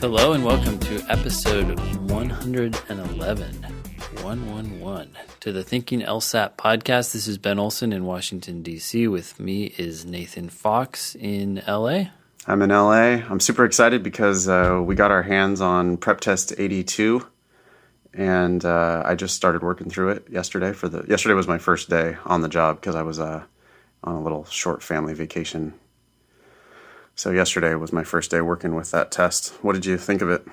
Hello and welcome to episode 111 to the Thinking LSAT podcast. This is Ben Olson in Washington, D.C. With me is Nathan Fox in L.A. I'm in LA. I'm super excited because we got our hands on Prep Test 82, and I just started working through it yesterday. Yesterday was my first day on the job because I was on a little short family vacation. So yesterday was my first day working with that test. What did you think of it?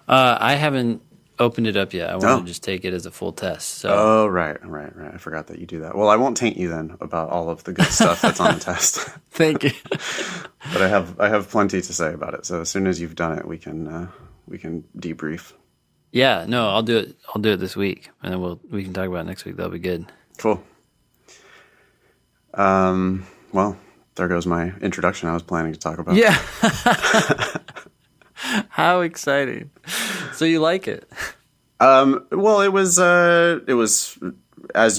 I haven't opened it up yet. I want to just take it as a full test. So. Oh, right. I forgot that you do that. Well, I won't taint you then about all of the good stuff that's on the test. Thank you. But I have plenty to say about it. So as soon as you've done it, we can debrief. Yeah, no, I'll do it. I'll do it this week, and then we can talk about it next week. That'll be good. Cool. Well, there goes my introduction I was planning to talk about. Yeah. How exciting. So you like it? Well, it was as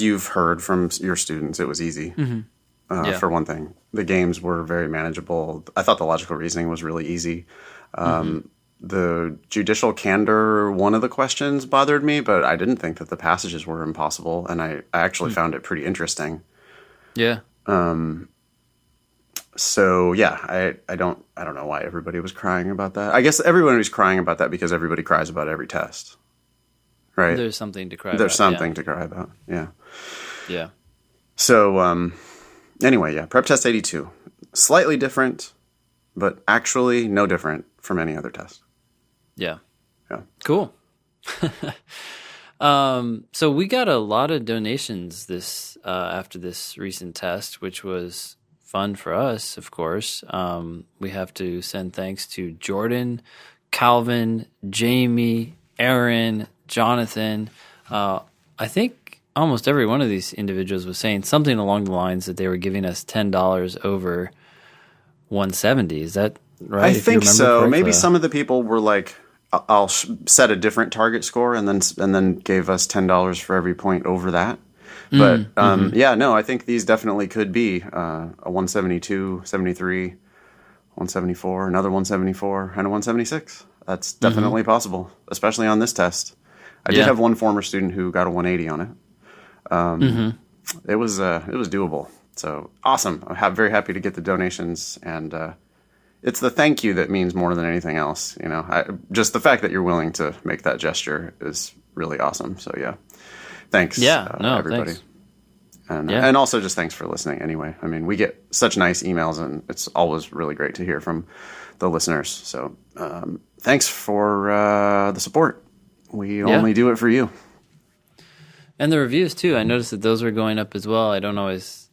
you've heard from your students, it was easy. Mm-hmm. For one thing. The games were very manageable. I thought the logical reasoning was really easy. The judicial candor, one of the questions bothered me, but I didn't think that the passages were impossible, and I actually found it pretty interesting. Yeah. So yeah, I don't know why everybody was crying about that. I guess everyone was crying about that because everybody cries about every test, right? There's something to cry about. There's something to cry about. Yeah. Yeah. So anyway, yeah, Prep Test 82, slightly different, but actually no different from any other test. Yeah. Yeah. Cool. So we got a lot of donations after this recent test, which was fun for us, of course. We have to send thanks to Jordan, Calvin, Jamie, Aaron, Jonathan. I think almost every one of these individuals was saying something along the lines that they were giving us $10 over 170. Is that right? I think so. Correctly? Maybe some of the people were like, I'll set a different target score and then gave us $10 for every point over that. But yeah, no, I think these definitely could be a 172, 73, 174, another 174, and a 176. That's definitely possible, especially on this test. I did have one former student who got a 180 on it. It was doable. So awesome. I'm very happy to get the donations, and it's the thank you that means more than anything else. You know, just the fact that you're willing to make that gesture is really awesome. So yeah. Thanks, everybody. Thanks. And also just thanks for listening anyway. I mean, we get such nice emails, and it's always really great to hear from the listeners. So thanks for the support. We only do it for you. And the reviews, too. I noticed that those were going up as well. I don't always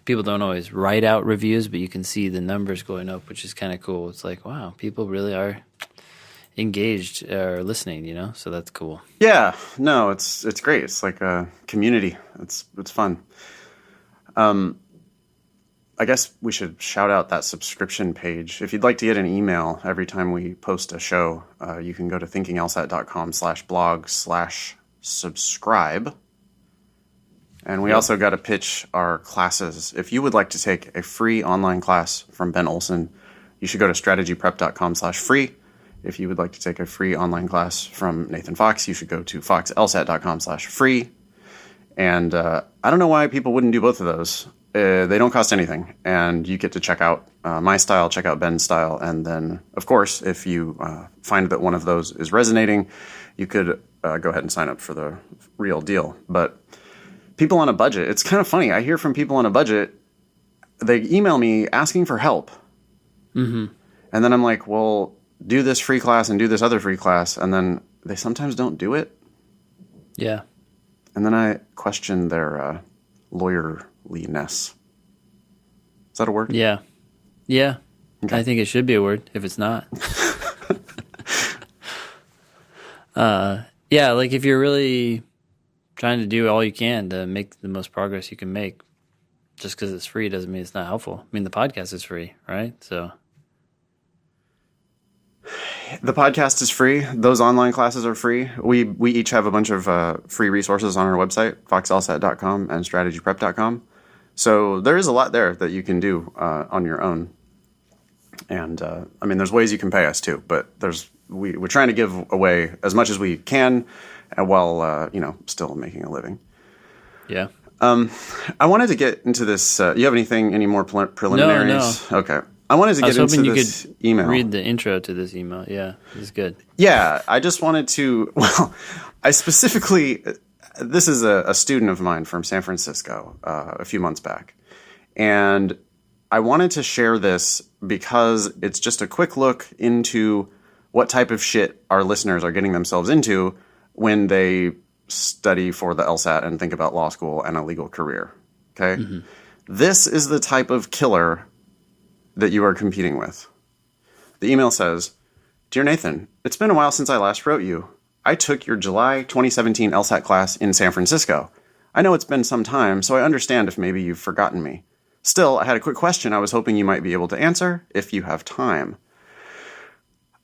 people don't always write out reviews, but you can see the numbers going up, which is kind of cool. It's like, wow, people really are engaged or listening, you know, so that's cool. Yeah, no, it's great. It's like a community. It's fun. I guess we should shout out that subscription page. If you'd like to get an email every time we post a show, you can go to thinkinglsat.com/blog/subscribe. And we also got to pitch our classes. If you would like to take a free online class from Ben Olson, you should go to strategyprep.com/free. If you would like to take a free online class from Nathan Fox, you should go to foxlsat.com/free. And I don't know why people wouldn't do both of those. They don't cost anything. And you get to check out my style, check out Ben's style. And then, of course, if you find that one of those is resonating, you could go ahead and sign up for the real deal. But people on a budget, it's kind of funny. I hear from people on a budget, they email me asking for help. Mm-hmm. And then I'm like, well, do this free class and do this other free class, and then they sometimes don't do it. Yeah. And then I question their lawyerliness. Is that a word? Yeah. Yeah. Okay. I think it should be a word if it's not. Yeah, like if you're really trying to do all you can to make the most progress you can make, just because it's free doesn't mean it's not helpful. I mean, the podcast is free, right? So... The podcast is free. Those online classes are free. We each have a bunch of free resources on our website, foxlsat.com and strategyprep.com. So there is a lot there that you can do on your own. And I mean, there's ways you can pay us too, but we're trying to give away as much as we can, while still making a living. Yeah. I wanted to get into this. You have any more preliminaries? No. Okay. I wanted to get into this email. Read the intro to this email. Yeah, it's good. Yeah, I just wanted to. Well, I specifically. This is a student of mine from San Francisco a few months back, and I wanted to share this because it's just a quick look into what type of shit our listeners are getting themselves into when they study for the LSAT and think about law school and a legal career. Okay? Mm-hmm. This is the type of killer that you are competing with. The email says, "Dear Nathan, it's been a while since I last wrote you. I took your July 2017 LSAT class in San Francisco. I know it's been some time, so I understand if maybe you've forgotten me. Still, I had a quick question I was hoping you might be able to answer, if you have time.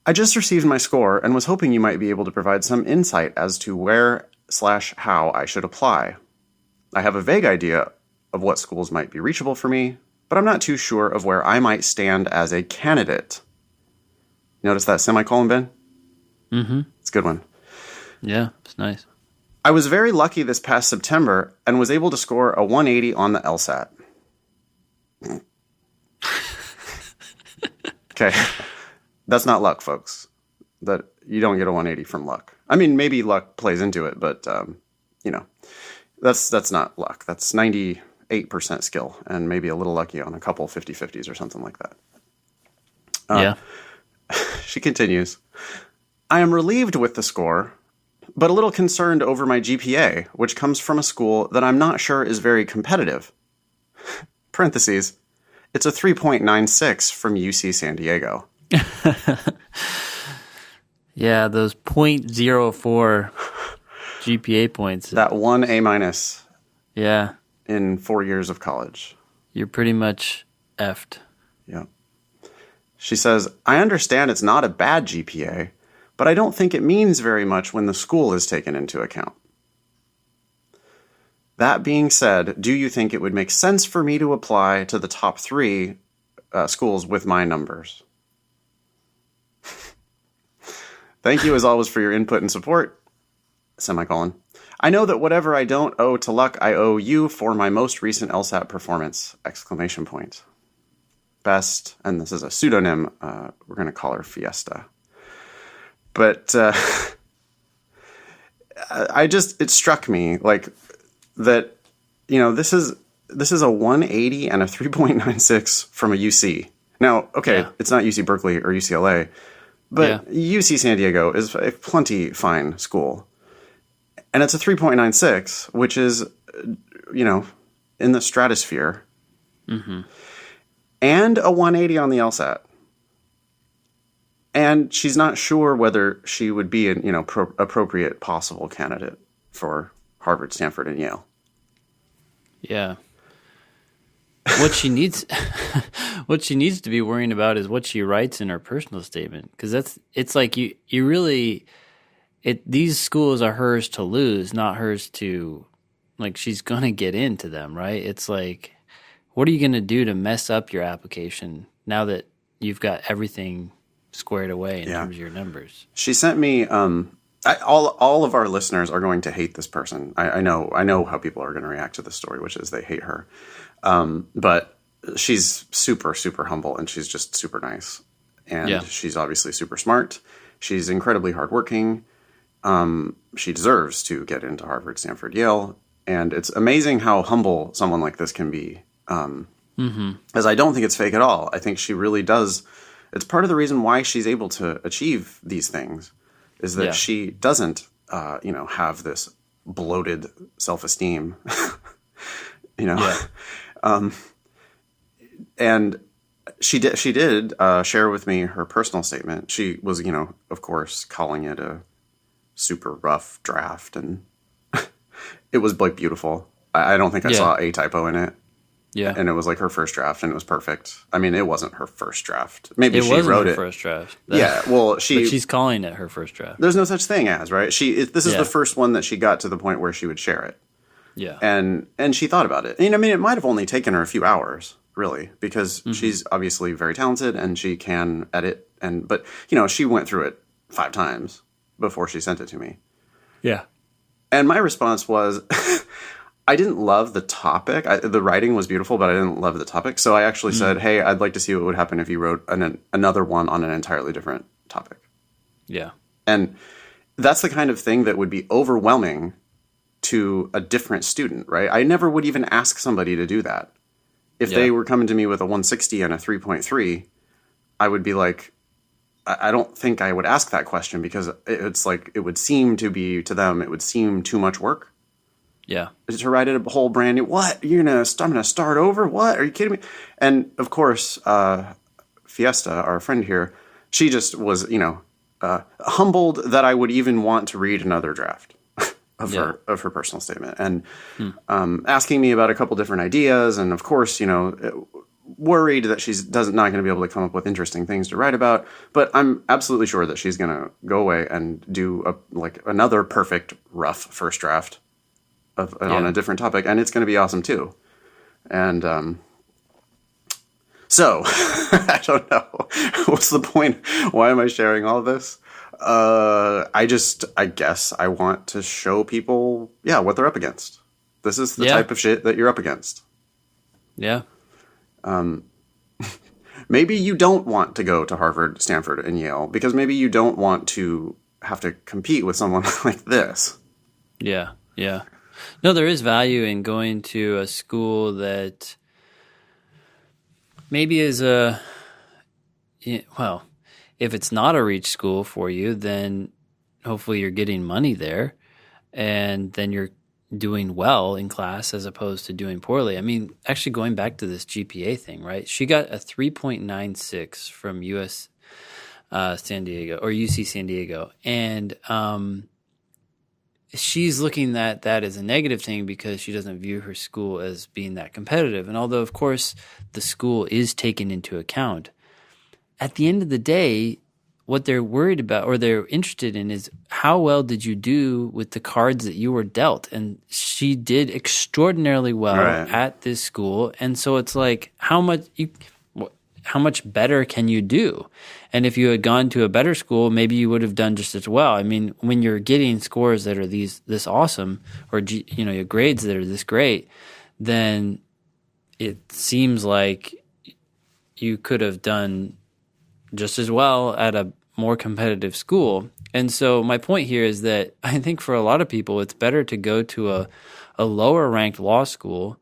I just received my score and was hoping you might be able to provide some insight as to where/how I should apply. I have a vague idea of what schools might be reachable for me, but I'm not too sure of where I might stand as a candidate." Notice that semicolon, Ben? Mm-hmm. It's a good one. Yeah, it's nice. "I was very lucky this past September and was able to score a 180 on the LSAT." Okay. That's not luck, folks. That you don't get a 180 from luck. I mean, maybe luck plays into it, but that's not luck. That's 98% skill and maybe a little lucky on a couple 50-50s or something like that. Yeah. She continues, "I am relieved with the score, but a little concerned over my GPA, which comes from a school that I'm not sure is very competitive. Parentheses, it's a 3.96 from UC San Diego." Yeah, those .04 GPA points. That one A minus. Yeah. In 4 years of college. You're pretty much effed. Yeah. She says, "I understand it's not a bad GPA, but I don't think it means very much when the school is taken into account. That being said, do you think it would make sense for me to apply to the top 3 schools with my numbers? Thank you as always for your input and support. Semicolon. I know that whatever I don't owe to luck, I owe you for my most recent LSAT performance! Exclamation point. Best," and this is a pseudonym, we're going to call her Fiesta. But it struck me like that, this is a 180 and a 3.96 from a UC. Now, okay, yeah. It's not UC Berkeley or UCLA, but yeah. UC San Diego is a plenty fine school. And it's a 3.96, which is, in the stratosphere. Mm-hmm. And a 180 on the LSAT. And she's not sure whether she would be an, appropriate possible candidate for Harvard, Stanford, and Yale. Yeah. What she needs to be worrying about is what she writes in her personal statement, because it's like you really, these schools are hers to lose, not hers to, like, she's gonna get into them, right? It's like, what are you gonna do to mess up your application now that you've got everything squared away in terms of your numbers? She sent me. All of our listeners are going to hate this person. I know how people are going to react to this story, which is they hate her. But she's super, super humble, and she's just super nice. And she's obviously super smart. She's incredibly hardworking. She deserves to get into Harvard, Stanford, Yale. And it's amazing how humble someone like this can be. As I don't think it's fake at all. I think she really does. It's part of the reason why she's able to achieve these things is that she doesn't, have this bloated self-esteem, and she did share with me her personal statement. She was, of course, calling it a super rough draft, and it was like beautiful. I don't think I saw a typo in it. Yeah, and it was like her first draft, and it was perfect. I mean, it wasn't her first draft. Maybe she wrote it. First draft. Well, she's calling it her first draft. There's no such thing as right. This is the first one that she got to the point where she would share it. Yeah, and she thought about it. And, I mean, it might have only taken her a few hours, really, because she's obviously very talented and she can edit. But she went through it 5 times before she sent it to me. Yeah. And my response was, I didn't love the topic. The writing was beautiful, but I didn't love the topic. So I actually said, hey, I'd like to see what would happen if you wrote another one on an entirely different topic. Yeah. And that's the kind of thing that would be overwhelming to a different student, right? I never would even ask somebody to do that. If they were coming to me with a 160 and a 3.3, I would be like, I don't think I would ask that question, because it's like, it would seem to be, to them, it would seem too much work. Yeah. To write a whole brand new, what? I'm going to start over? What? Are you kidding me? And of course, Fiesta, our friend here, she just was, humbled that I would even want to read another draft of her personal statement, and asking me about a couple different ideas. And of course, worried that she's not going to be able to come up with interesting things to write about. But I'm absolutely sure that she's going to go away and do another perfect rough first draft on a different topic, and it's going to be awesome too. And so I don't know what's the point. Why am I sharing all of this? I guess I want to show people, what they're up against. This is the type of shit that you're up against. Yeah. Maybe you don't want to go to Harvard, Stanford, and Yale, because maybe you don't want to have to compete with someone like this. Yeah. Yeah. No, there is value in going to a school that maybe is if it's not a reach school for you, then hopefully you're getting money there, and then you're doing well in class as opposed to doing poorly. I mean, actually going back to this GPA thing, right? She got a 3.96 from San Diego, or UC San Diego. And she's looking at that as a negative thing because she doesn't view her school as being that competitive. And although, of course, the school is taken into account, at the end of the day, what they're worried about or they're interested in is how well did you do with the cards that you were dealt. And she did extraordinarily well at this school. And so it's like, how much better can you do? And if you had gone to a better school, maybe you would have done just as well. I mean, when you're getting scores that are this awesome, or your grades that are this great, then it seems like you could have done just as well at a more competitive school. And so my point here is that I think for a lot of people, it's better to go to a lower ranked law school,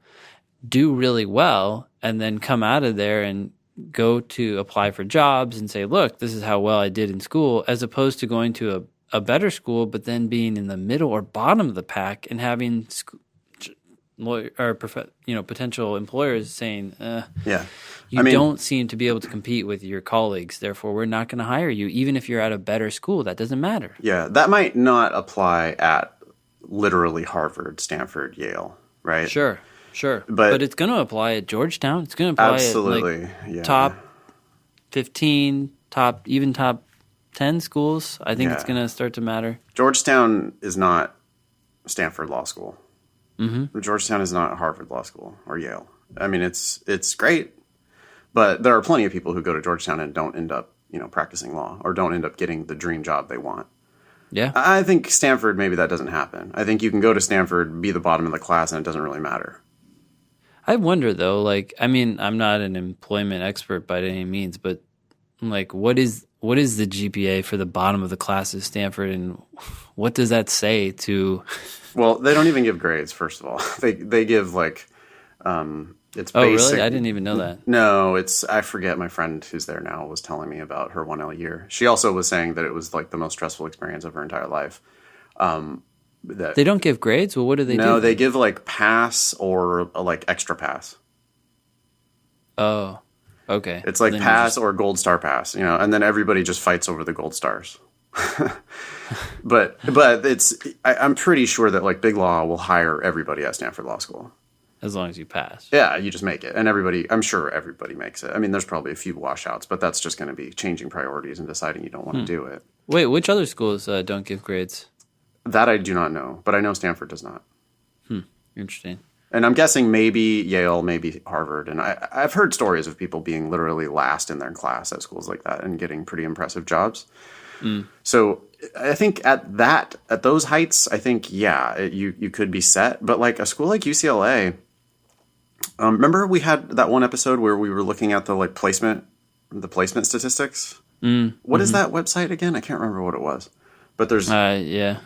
do really well, and then come out of there and go to apply for jobs and say, look, this is how well I did in school, as opposed to going to a better school, but then being in the middle or bottom of the pack and having potential employers saying, you don't seem to be able to compete with your colleagues, therefore we're not going to hire you, even if you're at a better school. That doesn't matter. Yeah, that might not apply at literally Harvard, Stanford, Yale, right? Sure. But it's going to apply at Georgetown. It's going to apply at top 15, top 10 schools. I think it's going to start to matter. Georgetown is not Stanford Law School. Mm-hmm. Georgetown is not Harvard Law School or Yale. I mean, it's great, but there are plenty of people who go to Georgetown and don't end up, practicing law, or don't end up getting the dream job they want. Yeah. I think Stanford, maybe that doesn't happen. I think you can go to Stanford, be the bottom of the class, and it doesn't really matter. I wonder though, I'm not an employment expert by any means, but what is the GPA for the bottom of the class at Stanford, and what does that say to? Well, they don't even give grades. First of all, they give it's basic. Oh, really? I didn't even know that. No, I forget. My friend who's there now was telling me about her 1L year. She also was saying that it was the most stressful experience of her entire life. They don't give grades? Well, what do they do? No, they give pass or extra pass. Oh, okay. It's pass or gold star pass, and then everybody just fights over the gold stars. but I'm pretty sure that big law will hire everybody at Stanford Law School. As long as you pass. Yeah, you just make it. And I'm sure everybody makes it. I mean, there's probably a few washouts, but that's just going to be changing priorities and deciding you don't want to do it. Wait, which other schools don't give grades? That I do not know, but I know Stanford does not. Interesting. And I'm guessing maybe Yale, maybe Harvard. And I've heard stories of people being literally last in their class at schools like that and getting pretty impressive jobs. So I think at those heights, I think, yeah, you could be set. But like a school like UCLA, remember we had that one episode where we were looking at the placement statistics? What is that website again? I can't remember what it was. But there's I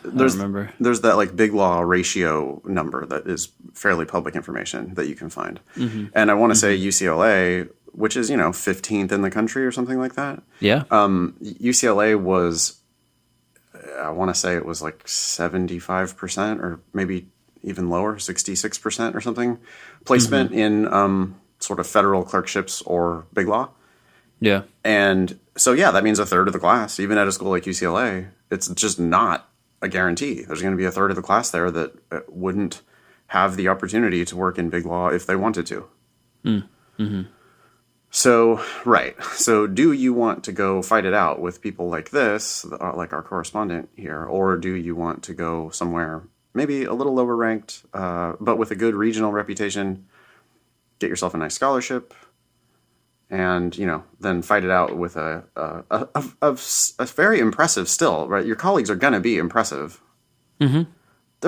remember. There's that like big law ratio number that is fairly public information that you can find. And I want to say UCLA, which is 15th in the country or something like that. Yeah. UCLA was, I want to say it was like 75% or maybe even lower, 66% or something placement in sort of federal clerkships or big law. Yeah. And so, yeah, that means a third of the class, even at a school like UCLA, it's just not a guarantee. There's going to be a third of the class there that wouldn't have the opportunity to work in big law if they wanted to. So, right. So do you want to go fight it out with people like this, like our correspondent here, or do you want to go somewhere maybe a little lower ranked, but with a good regional reputation, get yourself a nice scholarship, and, then fight it out with a very impressive still, right? Your colleagues are going to be impressive. They're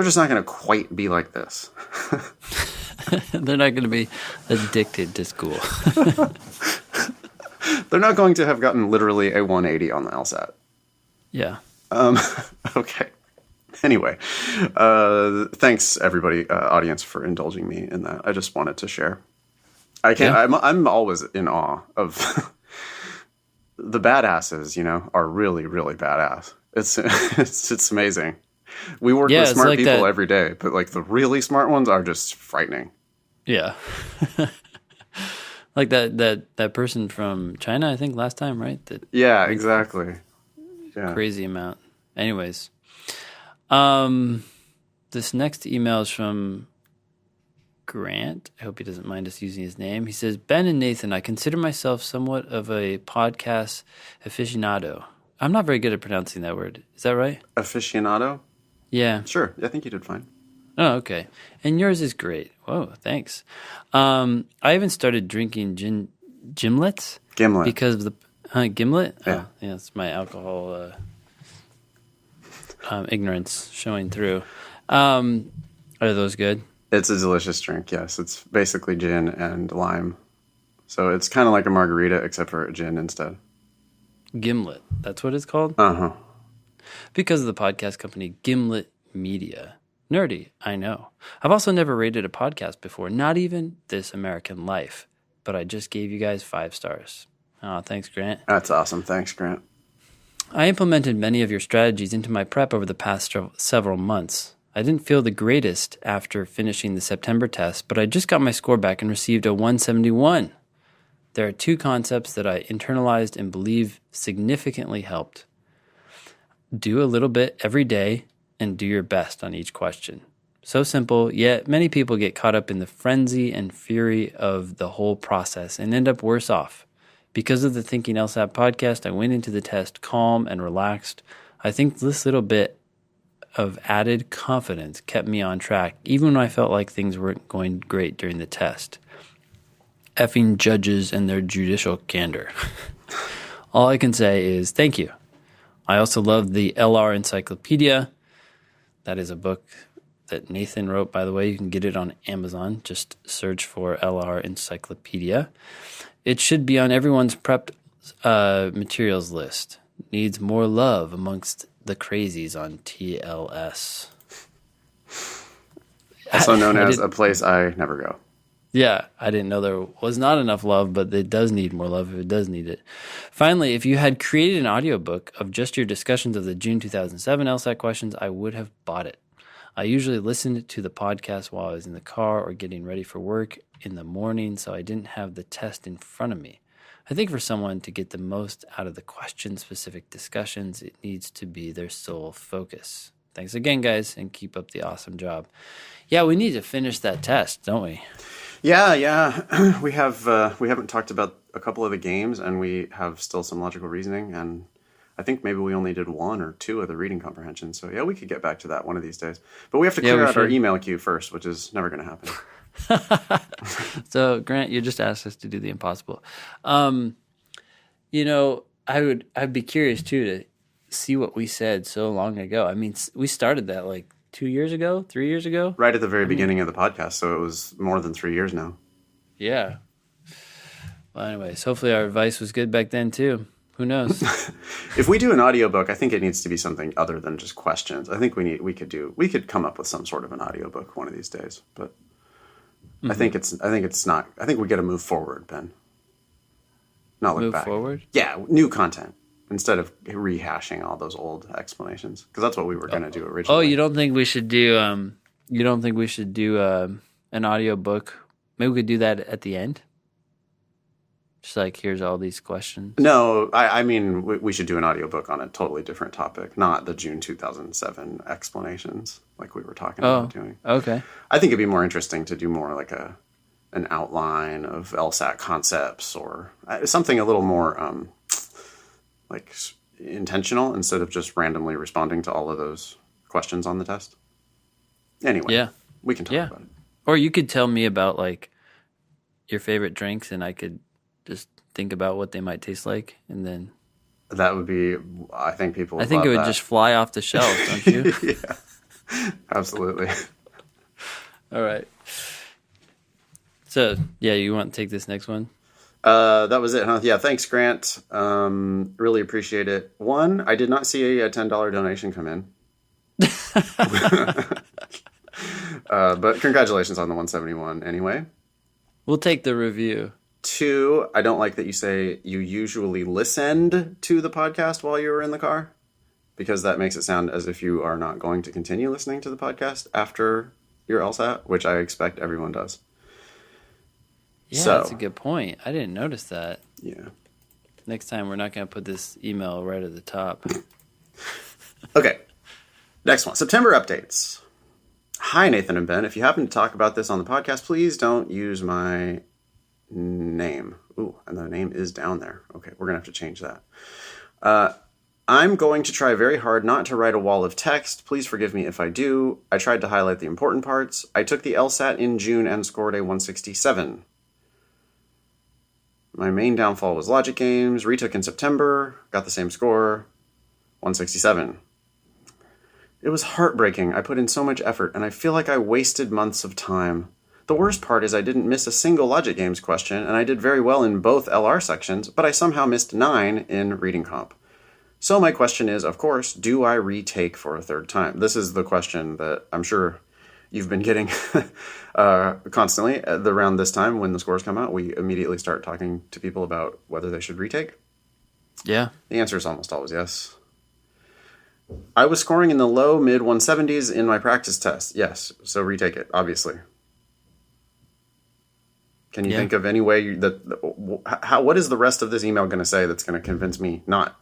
just not going to quite be like this. They're not going to be addicted to school. They're not going to have gotten literally a 180 on the LSAT. Yeah. Okay. Anyway, thanks everybody, audience, for indulging me in that. I just wanted to share. I can't. Yeah. I'm always in awe of the badasses. Are really, really badass. It's amazing. We work with smart people every day, but like the really smart ones are just frightening. Yeah. Like that person from China, I think last time, right? Yeah, exactly. Yeah. Crazy amount. Anyways, this next email is from Grant. I hope he doesn't mind us using his name. He says, Ben and Nathan, I consider myself somewhat of a podcast aficionado. I'm not very good at pronouncing that word. Is that right? Aficionado? Yeah. Sure. I think you did fine. Oh, okay. And yours is great. Whoa, thanks. I even started drinking gimlets. Gimlet. Because of the... gimlet? Yeah. Oh, yeah, it's my alcohol ignorance showing through. Are those good? It's a delicious drink, yes. It's basically gin and lime. So it's kind of like a margarita, except for gin instead. Gimlet. That's what it's called? Uh-huh. Because of the podcast company Gimlet Media. Nerdy, I know. I've also never rated a podcast before, not even This American Life. But I just gave you guys 5 stars. Oh, thanks, Grant. That's awesome. Thanks, Grant. I implemented many of your strategies into my prep over the past several months. I didn't feel the greatest after finishing the September test, but I just got my score back and received a 171. There are 2 concepts that I internalized and believe significantly helped. Do a little bit every day and do your best on each question. So simple, yet many people get caught up in the frenzy and fury of the whole process and end up worse off. Because of the Thinking LSAT podcast, I went into the test calm and relaxed. I think this little bit of added confidence kept me on track, even when I felt like things weren't going great during the test. Effing judges and their judicial candor. All I can say is thank you. I also love the LR Encyclopedia. That is a book that Nathan wrote, by the way. You can get it on Amazon. Just search for LR Encyclopedia. It should be on everyone's prepped materials list. Needs more love amongst the crazies on TLS. Also known as a place I never go. Yeah, I didn't know there was not enough love, but it does need more love if it does need it. Finally, if you had created an audiobook of just your discussions of the June 2007 LSAT questions, I would have bought it. I usually listened to the podcast while I was in the car or getting ready for work in the morning, so I didn't have the test in front of me. I think for someone to get the most out of the question-specific discussions, it needs to be their sole focus. Thanks again, guys, and keep up the awesome job. Yeah, we need to finish that test, don't we? Yeah. We haven't talked about a couple of the games, and we have still some logical reasoning, and I think maybe we only did 1 or 2 of the reading comprehension. So yeah, we could get back to that one of these days. But we have to clear out our email queue first, which is never going to happen. So Grant, you just asked us to do the impossible. I'd be curious too to see what we said so long ago. I mean, we started that like 2 years ago, 3 years ago. Right at the very I mean, beginning of the podcast, so it was more than 3 years now. yeah. Well, anyways, hopefully our advice was good back then too. Who knows? If we do an audiobook, I think it needs to be something other than just questions. I think we could come up with some sort of an audiobook one of these days, but I think it's not. I think we got to move forward, Ben. Not look Move back. forward. Yeah, new content instead of rehashing all those old explanations, because that's what we were going to do originally. Oh, you don't think we should do? You don't think we should do an audiobook? Maybe we could do that at the end. Just like, here's all these questions. No, I mean, we should do an audiobook on a totally different topic, not the June 2007 explanations like we were talking about doing. Okay. I think it'd be more interesting to do more like an outline of LSAT concepts or something a little more like intentional instead of just randomly responding to all of those questions on the test. Anyway, Yeah. we can talk about it. Or you could tell me about like your favorite drinks, and I could just think about what they might taste like, and then That would be, I think people would I think it love would that. just fly off the shelves, don't you? Yeah, absolutely. All right. So, yeah, you want to take this next one? That was it, huh? Yeah, thanks, Grant. Really appreciate it. One, I did not see a $10 donation come in. But congratulations on the 171 anyway. We'll take the review. Two, I don't like that you say you usually listened to the podcast while you were in the car, because that makes it sound as if you are not going to continue listening to the podcast after your LSAT, which I expect everyone does. Yeah, So, that's a good point. I didn't notice that. yeah. Next time, we're not going to put this email right at the top. Okay. Next one. September updates. Hi, Nathan and Ben. If you happen to talk about this on the podcast, please don't use my name. Ooh, and the name is down there. Okay, we're going to have to change that. I'm going to try very hard not to write a wall of text. Please forgive me if I do. I tried to highlight the important parts. I took the LSAT in June and scored a 167. My main downfall was logic games. Retook in September. Got the same score. 167. It was heartbreaking. I put in so much effort, and I feel like I wasted months of time. The worst part is I didn't miss a single logic games question, and I did very well in both LR sections, but I somehow missed 9 in reading comp. So my question is, of course, do I retake for a third time? This is the question that I'm sure you've been getting constantly. Around this time, when the scores come out, we immediately start talking to people about whether they should retake. Yeah. The answer is almost always yes. I was scoring in the low mid 170s in my practice test. Yes, so retake it, obviously. Can you think of any way what is the rest of this email going to say that's going to convince me not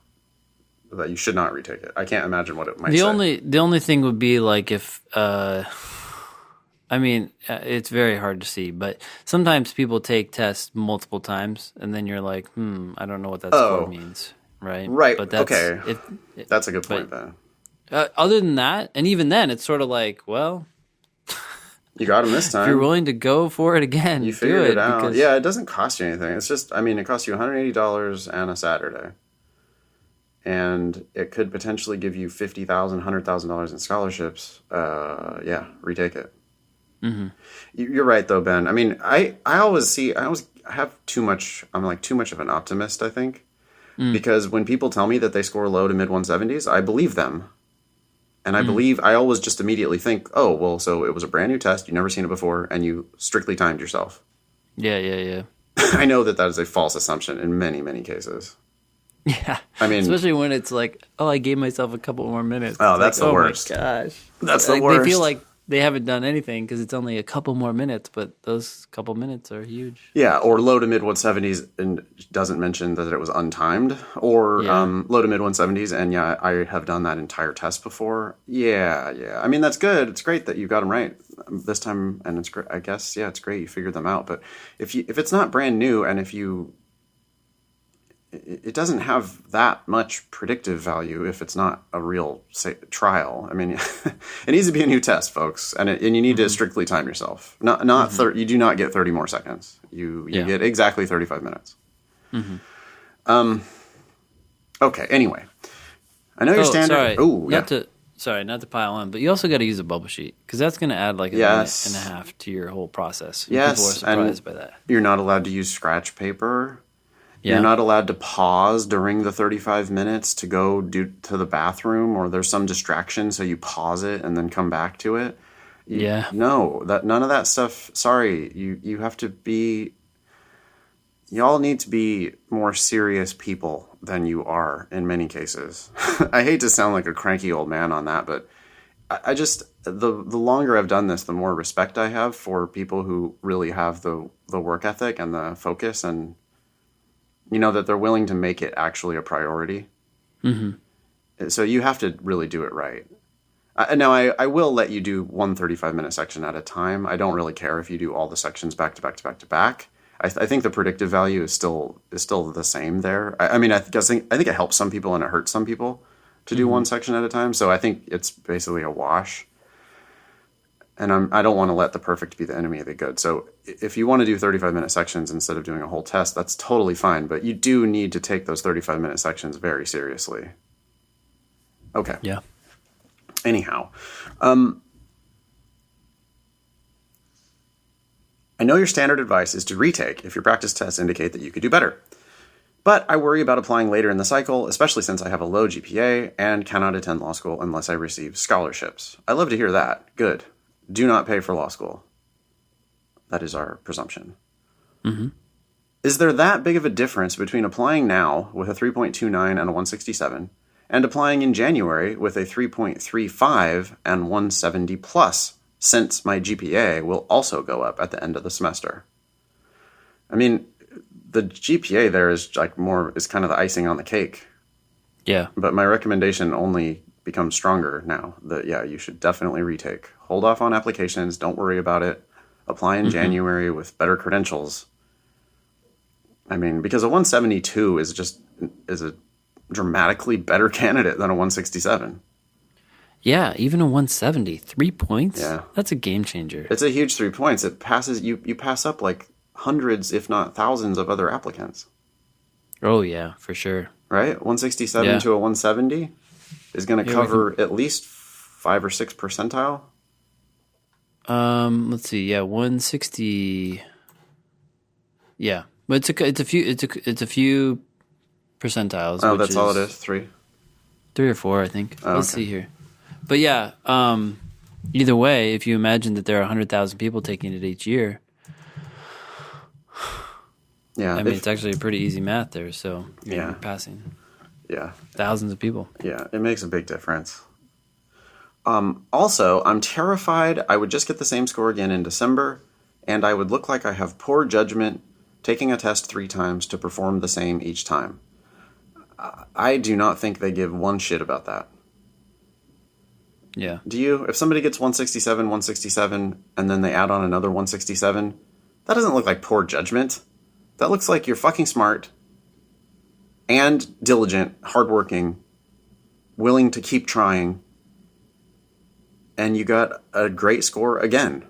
that you should not retake it? I can't imagine what it might say. The only thing would be like if I mean, it's very hard to see, but sometimes people take tests multiple times, and then you're like, I don't know what that score means, right? Right. But that's, okay. That's a good point, Ben. Other than that, and even then, it's sort of like, well, you got him this time. if you're willing to go for it again, you figured do it out. because Yeah, it doesn't cost you anything. It's just, I mean, it costs you $180 and a Saturday. And it could potentially give you $50,000, $100,000 in scholarships. Yeah, retake it. Mm-hmm. You're right, though, Ben. I mean, I always have too much. I'm like too much of an optimist, I think, because when people tell me that they score low to mid 170s, I believe them. And I always just immediately think, oh, well, so it was a brand new test. You've never seen it before, and you strictly timed yourself. Yeah. I know that is a false assumption in many, many cases. Yeah. I mean, especially when it's like, oh, I gave myself a couple more minutes. Oh, that's like, the worst. Oh, my gosh. That's the worst. They feel like they haven't done anything because it's only a couple more minutes, but those couple minutes are huge. Yeah, or low to mid 170s and doesn't mention that it was untimed, or low to mid 170s, and yeah, I have done that entire test before. Yeah. I mean, that's good. It's great that you got them right this time, and it's great. I guess, yeah, it's great you figured them out. But if it's not brand new, and if you it doesn't have that much predictive value if it's not a real trial. I mean, it needs to be a new test, folks, and you need to strictly time yourself. Not 30, you do not get 30 more seconds. You get exactly 35 minutes. Okay. Anyway, I know your standard. Not to pile on, but you also got to use a bubble sheet because that's going to add like a minute and a half to your whole process. Yes, people are surprised by that. You're not allowed to use scratch paper. Yeah. You're not allowed to pause during the 35 minutes to go to the bathroom, or there's some distraction, so you pause it and then come back to it. No, none of that stuff. Sorry, you have to be. Y'all need to be more serious people than you are in many cases. I hate to sound like a cranky old man on that, but I just the longer I've done this, the more respect I have for people who really have the work ethic and the focus, and that they're willing to make it actually a priority. Mm-hmm. So you have to really do it right. Now, I will let you do one 35-minute section at a time. I don't really care if you do all the sections back to back to back to back. I think the predictive value is still the same there. I think it helps some people and it hurts some people to do one section at a time. So I think it's basically a wash. And I don't want to let the perfect be the enemy of the good. So if you want to do 35-minute sections instead of doing a whole test, that's totally fine. But you do need to take those 35-minute sections very seriously. Okay. Yeah. Anyhow, I know your standard advice is to retake if your practice tests indicate that you could do better. But I worry about applying later in the cycle, especially since I have a low GPA and cannot attend law school unless I receive scholarships. I love to hear that. Good. Do not pay for law school. That is our presumption. Mm-hmm. Is there that big of a difference between applying now with a 3.29 and a 167 and applying in January with a 3.35 and 170 plus, since my GPA will also go up at the end of the semester? I mean, the GPA there is is kind of the icing on the cake. Yeah. But my recommendation only becomes stronger now that, you should definitely retake. Hold off on applications. Don't worry about it. Apply in January with better credentials. I mean, because a 172 is a dramatically better candidate than a 167. Yeah, even a 170, 3 points. Yeah, that's a game changer. It's a huge 3 points. It passes you pass up like hundreds, if not thousands, of other applicants. Oh yeah, for sure. Right, 167 to a 170 is going to cover at least 5 or 6 percentile. Let's see. Yeah, 160. Yeah, but it's a few percentiles. Oh, that's all it is. 3 or 4, I think. Oh, Let's see here. But yeah, either way, if you imagine that there are 100,000 people taking it each year, it's actually a pretty easy math there. So you're passing. Yeah, thousands of people. Yeah, it makes a big difference. Also, I'm terrified I would just get the same score again in December, and I would look like I have poor judgment taking a test 3 times to perform the same each time. I do not think they give one shit about that. Yeah. Do you? If somebody gets 167, and then they add on another 167, that doesn't look like poor judgment. That looks like you're fucking smart and diligent, hardworking, willing to keep trying, and you got a great score again.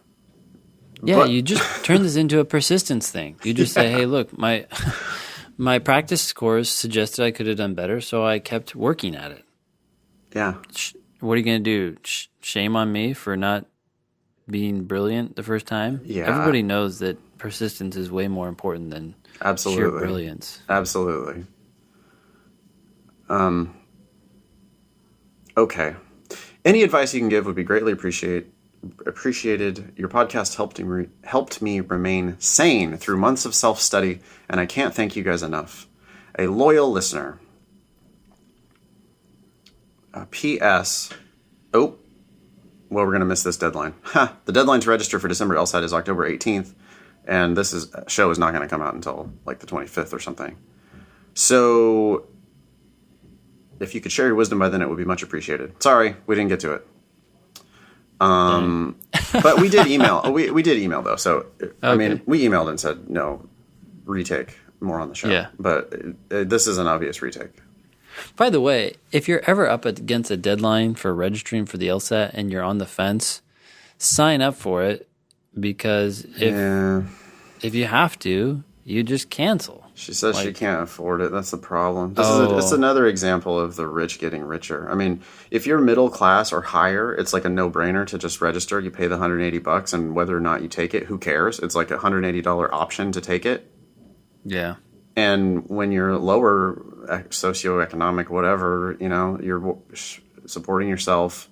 Yeah, you just turn this into a persistence thing. You just say, hey, look, my practice scores suggested I could have done better, so I kept working at it. Yeah. What are you going to do? Shame on me for not being brilliant the first time? Yeah. Everybody knows that persistence is way more important than sheer brilliance. Absolutely. Okay. Any advice you can give would be greatly appreciated. Your podcast helped me remain sane through months of self-study, and I can't thank you guys enough. A loyal listener. P.S. Oh, well, we're going to miss this deadline. The deadline to register for December LSAT is October 18th, and this show is not going to come out until like the 25th or something. So if you could share your wisdom by then, it would be much appreciated. Sorry, we didn't get to it. But we did email. We did email, though. So, okay. I mean, we emailed and said, no, retake. more on the show. Yeah. But this is an obvious retake. By the way, if you're ever up against a deadline for registering for the LSAT and you're on the fence, sign up for it, because if you have to, you just cancel. She says she can't afford it. That's the problem. It's Oh. another example of the rich getting richer. I mean, if you're middle class or higher, it's like a no-brainer to just register. You pay the $180, and whether or not you take it, who cares? It's like a $180 option to take it. Yeah. And when you're lower socioeconomic, whatever, you're supporting yourself,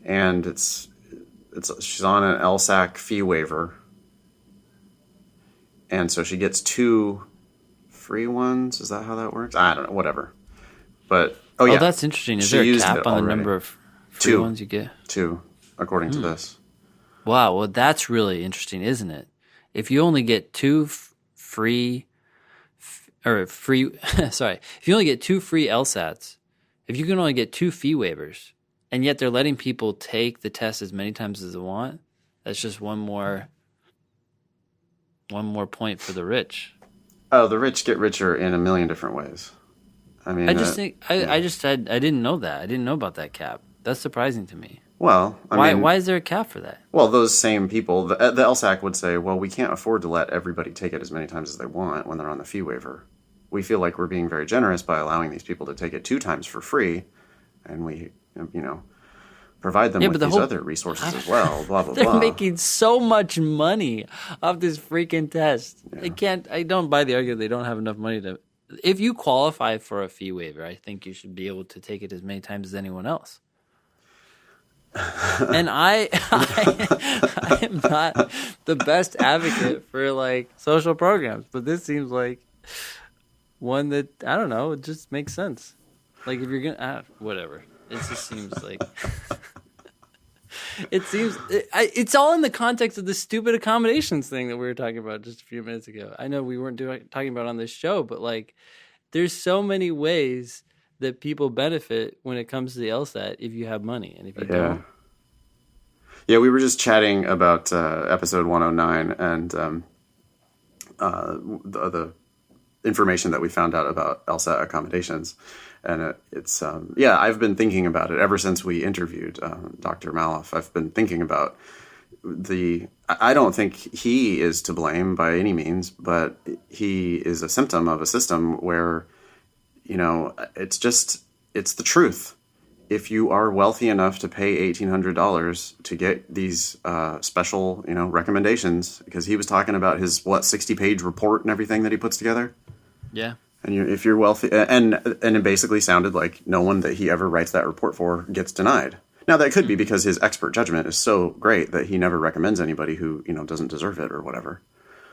and she's on an LSAC fee waiver, and so she gets 2 free ones. Is that how that works? I don't know. Whatever. But yeah, that's interesting. Is she there a used cap it on the already. number of free ones you get? 2, according to this. Wow. Well, that's really interesting, isn't it? If you only get 2 free, sorry, if you only get 2 free LSATs, if you can only get 2 fee waivers, and yet they're letting people take the test as many times as they want, that's just one more point for the rich. Oh, the rich get richer in a million different ways. I mean, I didn't know that. I didn't know about that cap. That's surprising to me. Well, Why is there a cap for that? Well, those same people, the LSAC would say, well, we can't afford to let everybody take it as many times as they want when they're on the fee waiver. We feel like we're being very generous by allowing these people to take it 2 times for free, and we, provide them with these other resources as well, blah, blah, They're blah. making so much money off this freaking test. Yeah. I don't buy the argument they don't have enough money to. If you qualify for a fee waiver, I think you should be able to take it as many times as anyone else. And I am not the best advocate for social programs, but this seems like one that, I don't know, it just makes sense. Like if you're gonna whatever, it just seems like it's all in the context of the stupid accommodations thing that we were talking about just a few minutes ago. I know we weren't talking about it on this show, but there's so many ways that people benefit when it comes to the LSAT if you have money, and if you don't. Yeah, we were just chatting about episode 109 and the information that we found out about LSAT accommodations. And I've been thinking about it ever since we interviewed Dr. Maloff. I've been thinking about I don't think he is to blame by any means, but he is a symptom of a system where, it's the truth. If you are wealthy enough to pay $1,800 to get these special, recommendations, because he was talking about his 60-page report and everything that he puts together. Yeah. And if you're wealthy, and it basically sounded like no one that he ever writes that report for gets denied. Now that could be because his expert judgment is so great that he never recommends anybody who doesn't deserve it or whatever.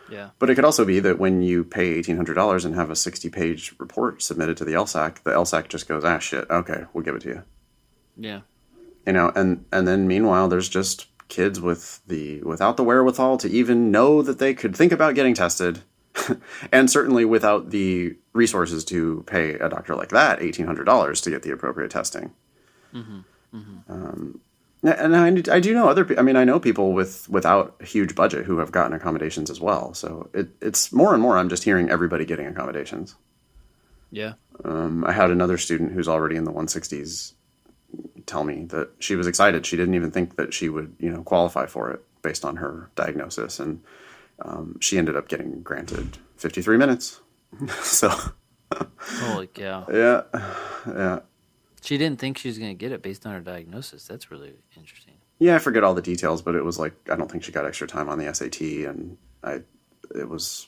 Yeah. But it could also be that when you pay $1,800 and have a 60-page report submitted to the LSAC just goes, shit, okay, we'll give it to you. Yeah. And then meanwhile, there's just kids without the wherewithal to even know that they could think about getting tested. And certainly without the resources to pay a doctor like that $1,800 to get the appropriate testing. Mm-hmm. Mm-hmm. And I do know other people. I mean, I know people without a huge budget who have gotten accommodations as well. So it's more and more I'm just hearing everybody getting accommodations. Yeah. I had another student who's already in the 160s tell me that she was excited. She didn't even think that she would, qualify for it based on her diagnosis. And she ended up getting granted 53 minutes. So. Holy cow. Yeah. Yeah. She didn't think she was going to get it based on her diagnosis. That's really interesting. Yeah, I forget all the details, but it was I don't think she got extra time on the SAT, and it was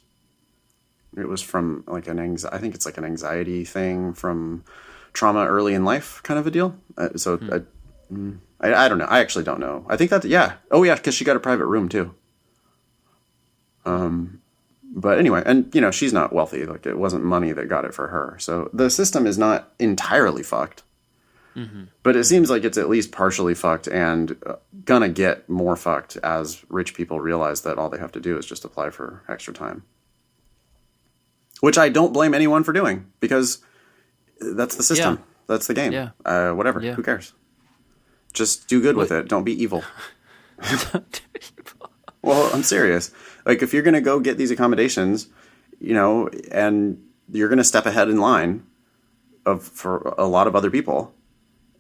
from I think it's an anxiety thing from trauma early in life kind of a deal. I don't know. I actually don't know. I think yeah. Oh yeah, because she got a private room too. But anyway, and she's not wealthy. It wasn't money that got it for her. So the system is not entirely fucked. Mm-hmm. But it seems like it's at least partially fucked and gonna get more fucked as rich people realize that all they have to do is just apply for extra time. Which I don't blame anyone for doing, because that's the system. Yeah. That's the game. Yeah. Whatever. Yeah. Who cares? Just do good with it. Don't be evil. Well, I'm serious. If you're going to go get these accommodations, and you're going to step ahead in line for a lot of other people.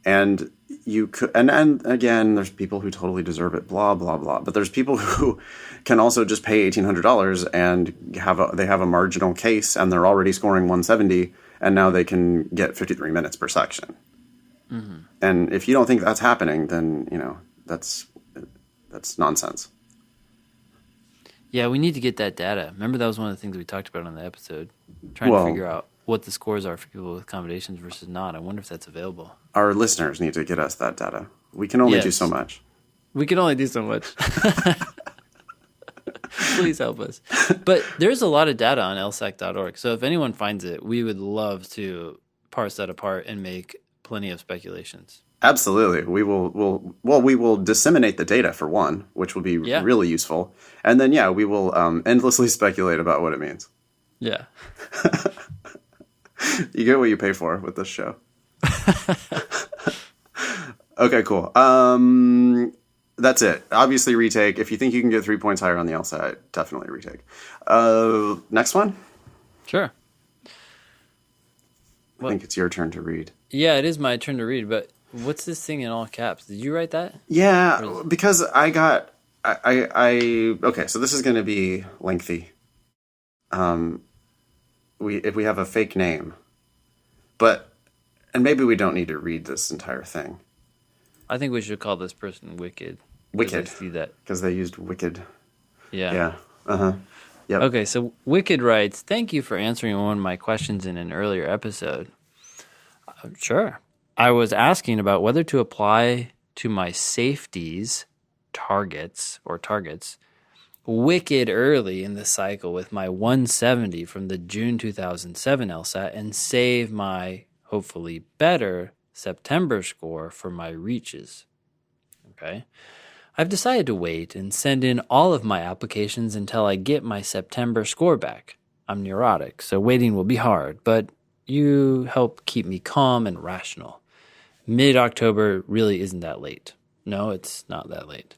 And you could, and again, there's people who totally deserve it, blah, blah, blah. But there's people who can also just pay $1,800 and they have a marginal case and they're already scoring 170 and now they can get 53 minutes per section. Mm-hmm. And if you don't think that's happening, then, that's nonsense. Yeah, we need to get that data. Remember, that was one of the things we talked about on the episode, trying to figure out what the scores are for people with accommodations versus not. I wonder if that's available. Our listeners need to get us that data. We can only do so much. We can only do so much. Please help us. But there's a lot of data on lsac.org. So if anyone finds it, we would love to parse that apart and make plenty of speculations. Absolutely. We will disseminate the data for one, which will be really useful. And then, we will endlessly speculate about what it means. Yeah. You get what you pay for with this show. Okay, cool. That's it. Obviously, retake. If you think you can get 3 points higher on the LSAT, definitely retake. Next one? Sure. I think it's your turn to read. Yeah, it is my turn to read, but what's this thing in all caps? Did you write that? Yeah, because I got... Okay, so this is going to be lengthy. If we have a fake name, and maybe we don't need to read this entire thing. I think we should call this person Wicked. Wicked. See that because they used Wicked. Yeah. Yeah. Uh-huh. Yep. Okay, so Wicked writes, "Thank you for answering one of my questions in an earlier episode. Sure. I was asking about whether to apply to my safeties targets wicked early in the cycle with my 170 from the June 2007 LSAT and save my hopefully better September score for my reaches. Okay. I've decided to wait and send in all of my applications until I get my September score back. I'm neurotic, so waiting will be hard, but you help keep me calm and rational. Mid-October really isn't that late. No, it's not that late.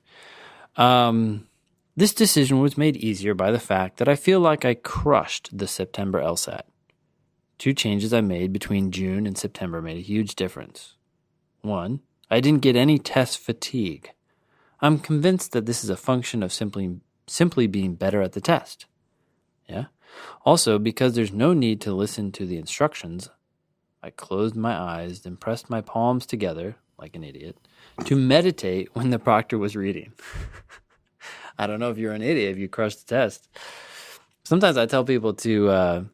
This decision was made easier by the fact that I feel like I crushed the September LSAT. 2 changes I made between June and September made a huge difference. 1, I didn't get any test fatigue. I'm convinced that this is a function of simply being better at the test. Yeah. Also, because there's no need to listen to the instructions, I closed my eyes and pressed my palms together, like an idiot, to meditate when the proctor was reading. I don't know if you're an idiot if you crushed the test. Sometimes I tell people to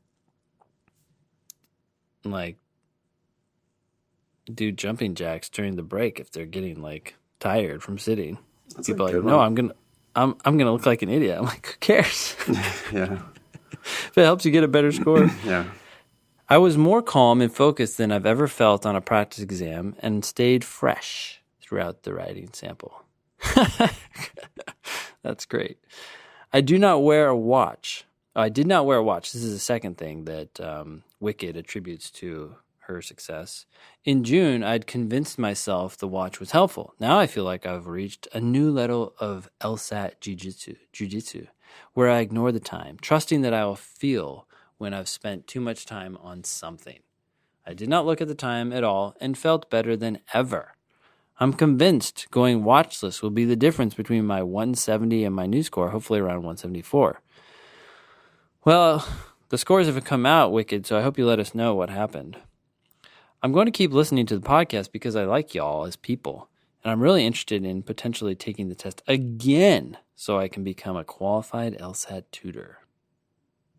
do jumping jacks during the break if they're getting tired from sitting. That's people are like, no, I'm gonna look like an idiot. I'm like, who cares? Yeah. If it helps you get a better score. Yeah. I was more calm and focused than I've ever felt on a practice exam and stayed fresh throughout the writing sample. That's great. I did not wear a watch. This is the second thing that Wicked attributes to her success. In June, I'd convinced myself the watch was helpful. Now I feel like I've reached a new level of LSAT jiu-jitsu, where I ignore the time, trusting that I will feel when I've spent too much time on something. I did not look at the time at all and felt better than ever. I'm convinced going watchless will be the difference between my 170 and my new score, hopefully around 174. Well, the scores haven't come out, Wicked, so I hope you let us know what happened. I'm going to keep listening to the podcast because I like y'all as people, and I'm really interested in potentially taking the test again so I can become a qualified LSAT tutor.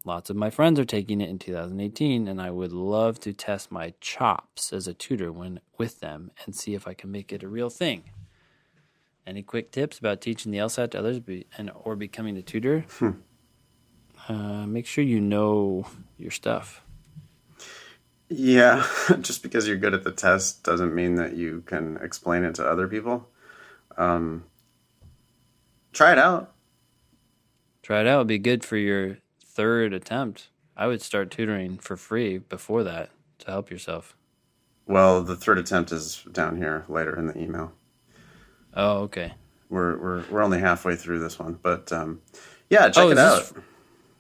Lots of my friends are taking it in 2018, and I would love to test my chops as a tutor with them and see if I can make it a real thing. Any quick tips about teaching the LSAT to others or becoming a tutor? Make sure you know your stuff. Yeah, just because you're good at the test doesn't mean that you can explain it to other people. Try it out. Try it out. It'd be good for your 3rd attempt. I would start tutoring for free before that to help yourself. Well, the 3rd attempt is down here later in the email. Oh, okay. We're only halfway through this one, but check it out.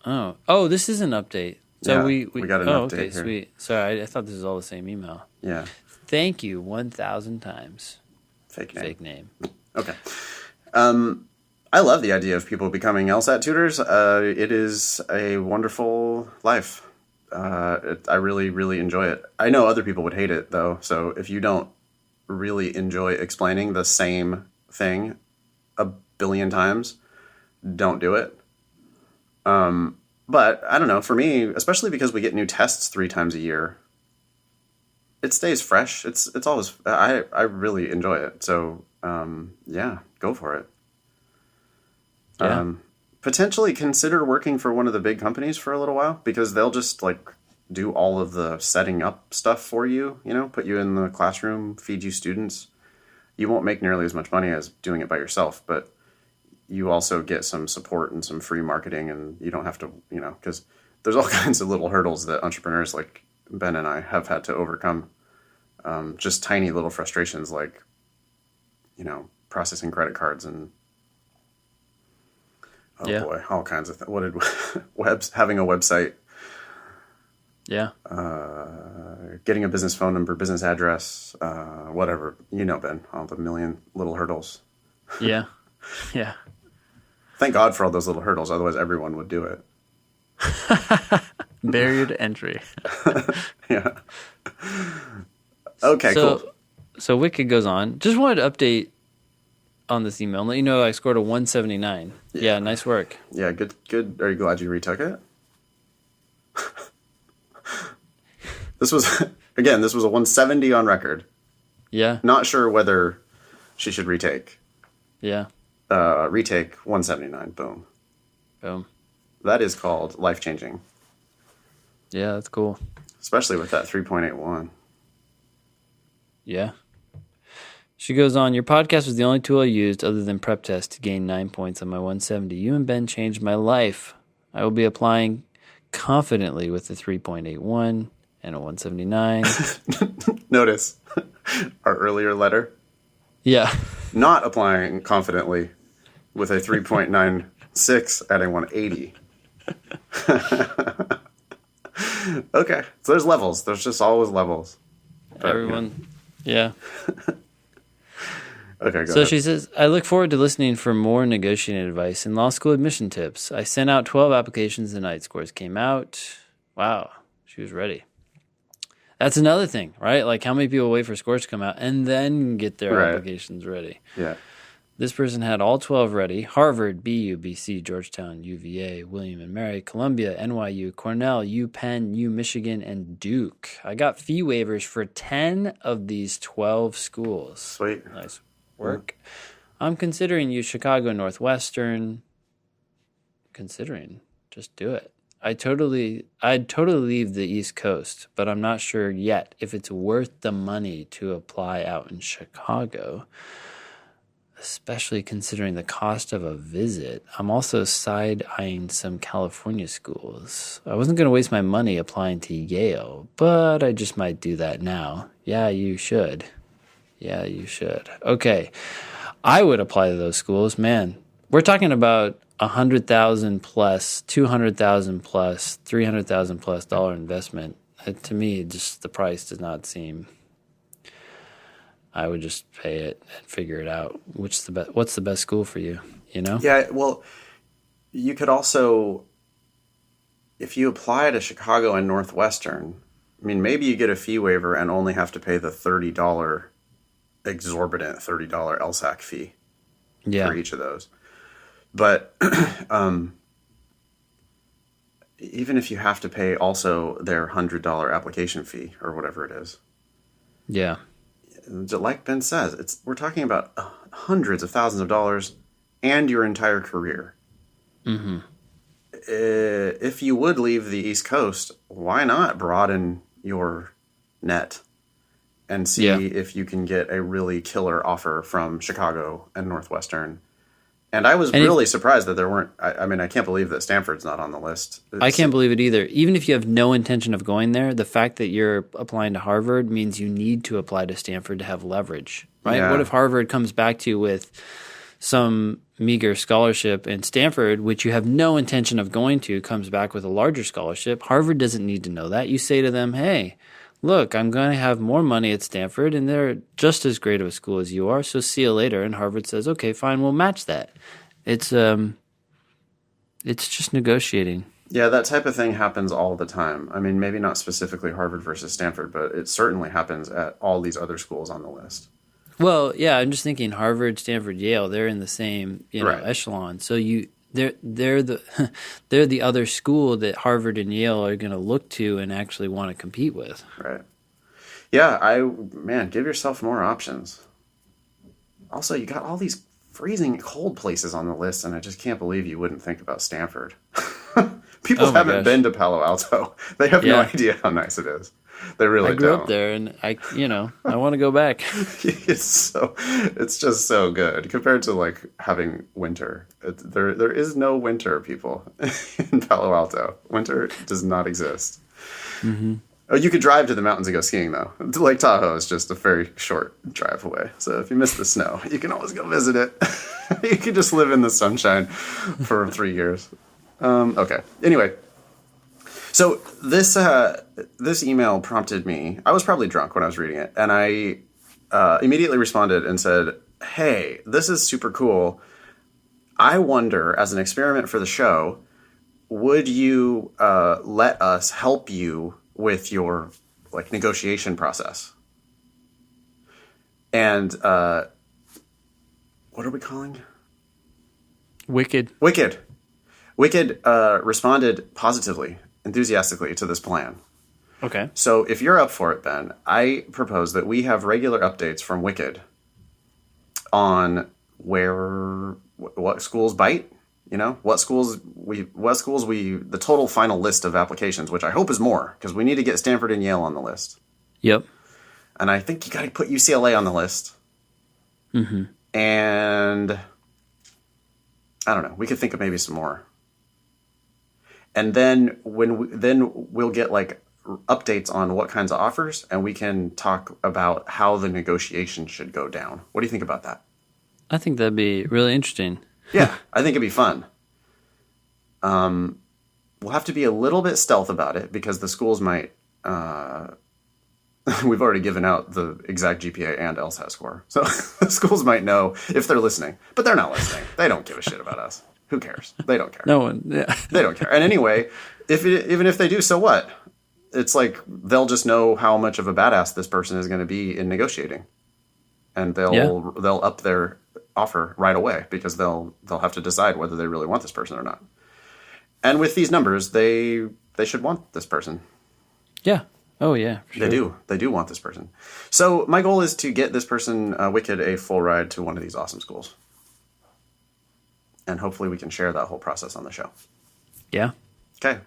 Oh, this is an update. So Yeah, we got an oh, update okay, here. sweet. Sorry, I thought this was all the same email. Yeah, Thank you 1,000 times. fake name. Fake name. Okay. I love the idea of people becoming LSAT tutors. It is a wonderful life. I really, really enjoy it. I know other people would hate it, though. So if you don't really enjoy explaining the same thing a billion times, don't do it. But I don't know. For me, especially because we get new tests 3 times a year, it stays fresh. It's always. I really enjoy it. So yeah, go for it. Yeah. Potentially consider working for one of the big companies for a little while, because they'll just like do all of the setting up stuff for you, put you in the classroom, feed you students. You won't make nearly as much money as doing it by yourself, but you also get some support and some free marketing, and you don't have to, because there's all kinds of little hurdles that entrepreneurs like Ben and I have had to overcome. Just tiny little frustrations like, processing credit cards and Yeah. boy, all kinds of things. What did having a website, Yeah. getting a business phone number, business address, whatever, Ben, all the million little hurdles. Yeah. Yeah. Thank God for all those little hurdles. Otherwise everyone would do it. Barrier to entry. Yeah. Okay, cool. So Wicked goes on. Just wanted to update on this email and let you know I scored a 179. Yeah, nice work. Yeah, good. Are you glad you retook it? This was a 170 on record. Yeah. Not sure whether she should retake. Yeah. Retake 179. Boom. Boom. That is called life-changing. Yeah, that's cool. Especially with that 3.81. Yeah. She goes on, your podcast was the only tool I used other than prep test to gain 9 points on my 170. You and Ben changed my life. I will be applying confidently with a 3.81 and a 179. Notice our earlier letter. Yeah. Not applying confidently with a 3.96 at a 180. Okay. So there's levels. There's just always levels. Everyone. Yeah. Okay, go So ahead. she says, I look forward to listening for more negotiating advice and law school admission tips. I sent out 12 applications the night scores came out. Wow. She was ready. That's another thing, right? Like how many people wait for scores to come out and then get their applications ready? Yeah. This person had all 12 ready. Harvard, BU, BC, Georgetown, UVA, William and Mary, Columbia, NYU, Cornell, UPenn, Michigan, and Duke. I got fee waivers for 10 of these 12 schools. Sweet. Nice work. I'm considering Chicago Northwestern. Just do it. I'd totally leave the East Coast, but I'm not sure yet if it's worth the money to apply out in Chicago, especially considering the cost of a visit. I'm also side-eyeing some California schools. I wasn't going to waste my money applying to Yale, but I just might do that now. Yeah, you should. Okay. I would apply to those schools. Man, we're talking about $100,000 plus, $200,000 plus, $300,000 plus dollar investment. To me, just the price does not seem. I would just pay it and figure it out. What's the best school for you? Yeah. Well, you could also, if you apply to Chicago and Northwestern, I mean, maybe you get a fee waiver and only have to pay the exorbitant $30 LSAC fee for each of those. But even if you have to pay also their $100 application fee or whatever it is. Yeah. Like Ben says, we're talking about hundreds of thousands of dollars and your entire career. Mm-hmm. If you would leave the East Coast, why not broaden your net and see if you can get a really killer offer from Chicago and Northwestern? And I was really surprised that there weren't. I mean, I can't believe that Stanford's not on the list. I can't believe it either. Even if you have no intention of going there, the fact that you're applying to Harvard means you need to apply to Stanford to have leverage, right? Yeah. What if Harvard comes back to you with some meager scholarship, and Stanford, which you have no intention of going to, comes back with a larger scholarship. Harvard doesn't need to know that. You say to them, hey, look, I'm going to have more money at Stanford, and they're just as great of a school as you are, so see you later. And Harvard says, okay, fine, we'll match that. It's just negotiating. Yeah, that type of thing happens all the time. I mean, maybe not specifically Harvard versus Stanford, but it certainly happens at all these other schools on the list. Well, yeah, I'm just thinking Harvard, Stanford, Yale, they're in the same, Right. echelon. So they're the they're the other school that Harvard and Yale are going to look to and actually want to compete with. Right. Yeah, man, give yourself more options. Also, you got all these freezing cold places on the list, and I just can't believe you wouldn't think about Stanford. People Oh my haven't gosh. been to Palo Alto. They have no Yeah. idea how nice it is. They really I grew don't. up there, and I want to go back. It's just so good compared to like having winter. There is no winter, people, in Palo Alto. Winter does not exist. Mm-hmm. Oh, you could drive to the mountains and go skiing though. Lake Tahoe is just a very short drive away. So if you miss the snow, you can always go visit it. You can just live in the sunshine for 3 years. Okay. Anyway, so this email prompted me. I was probably drunk when I was reading it, and I immediately responded and said, "Hey, this is super cool. I wonder, as an experiment for the show, would you let us help you with your like negotiation process?" And what are we calling? Wicked. Wicked responded positively, enthusiastically to this plan. Okay. So if you're up for it, Ben, I propose that we have regular updates from Wicked on what schools bite, what schools the total final list of applications, which I hope is more, because we need to get Stanford and Yale on the list. Yep. And I think you got to put UCLA on the list. Mm-hmm. And I don't know, we could think of maybe some more. And then we'll get like updates on what kinds of offers, and we can talk about how the negotiation should go down. What do you think about that? I think that'd be really interesting. Yeah, I think it'd be fun. We'll have to be a little bit stealth about it because the schools might. We've already given out the exact GPA and LSAT score, so the schools might know if they're listening, but they're not listening. They don't give a shit about us. Who cares? They don't care. No one. Yeah. They don't care. And anyway, even if they do, so what? It's like they'll just know how much of a badass this person is going to be in negotiating, and they'll up their offer right away because they'll have to decide whether they really want this person or not. And with these numbers, they should want this person. Yeah. Oh yeah. For sure. They do want this person. So my goal is to get this person, Wicked, a full ride to one of these awesome schools, and hopefully we can share that whole process on the show. Yeah. Okay.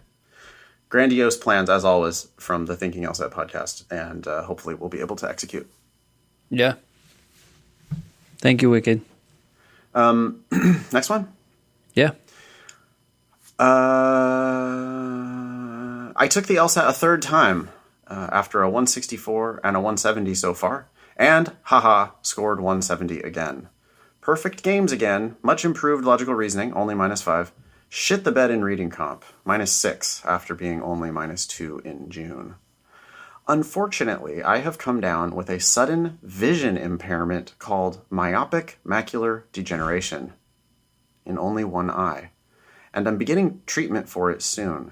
Grandiose plans, as always, from the Thinking LSAT podcast, and hopefully we'll be able to execute. Yeah. Thank you, Wicked. Next one. Yeah. I took the LSAT a third time after a 164 and a 170 so far, and, scored 170 again. Perfect games again, much improved logical reasoning, only -5. Shit the bed in reading comp, -6 after being only -2 in June. Unfortunately, I have come down with a sudden vision impairment called myopic macular degeneration in only one eye, and I'm beginning treatment for it soon.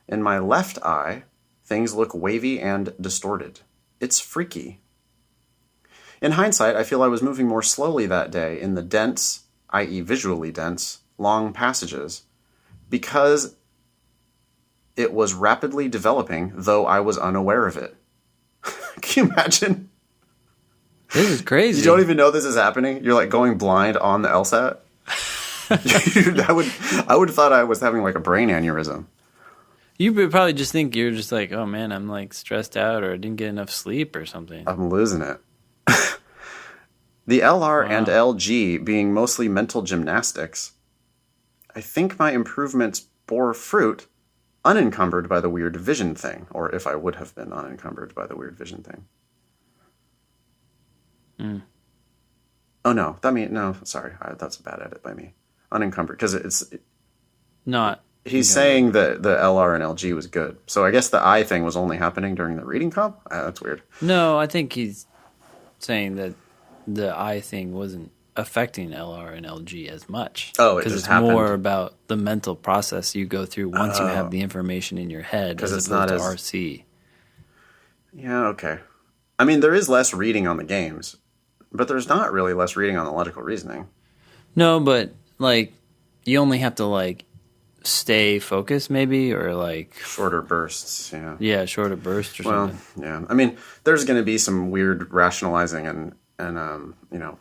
In my left eye, things look wavy and distorted. It's freaky. In hindsight, I feel I was moving more slowly that day in the dense, i.e. visually dense, long passages, because it was rapidly developing, though I was unaware of it. Can you imagine? This is crazy. You don't even know this is happening? You're like going blind on the LSAT? I would have thought I was having like a brain aneurysm. You would probably just think you're just like, oh man, I'm like stressed out or I didn't get enough sleep or something. I'm losing it. The LR and LG being mostly mental gymnastics, I think my improvements bore fruit unencumbered by the weird vision thing, or if I would have been unencumbered by the weird vision thing. Oh no, no. Sorry, that's a bad edit by me. Unencumbered because Not he's encumbered. saying that the LR and LG was good. So I guess the I thing was only happening during the reading comp. That's weird. No, I think he's saying that the I thing wasn't affecting LR and LG as much Oh, it because just it's more happened about the mental process you go through once you have the information in your head because as it's opposed not to as RC. yeah. Okay, I mean there is less reading on the games, but there's not really less reading on the logical reasoning. No, but like you only have to like stay focused maybe or like Shorter bursts. Yeah. yeah, shorter bursts or Well, something. yeah. I mean, there's going to be some weird rationalizing and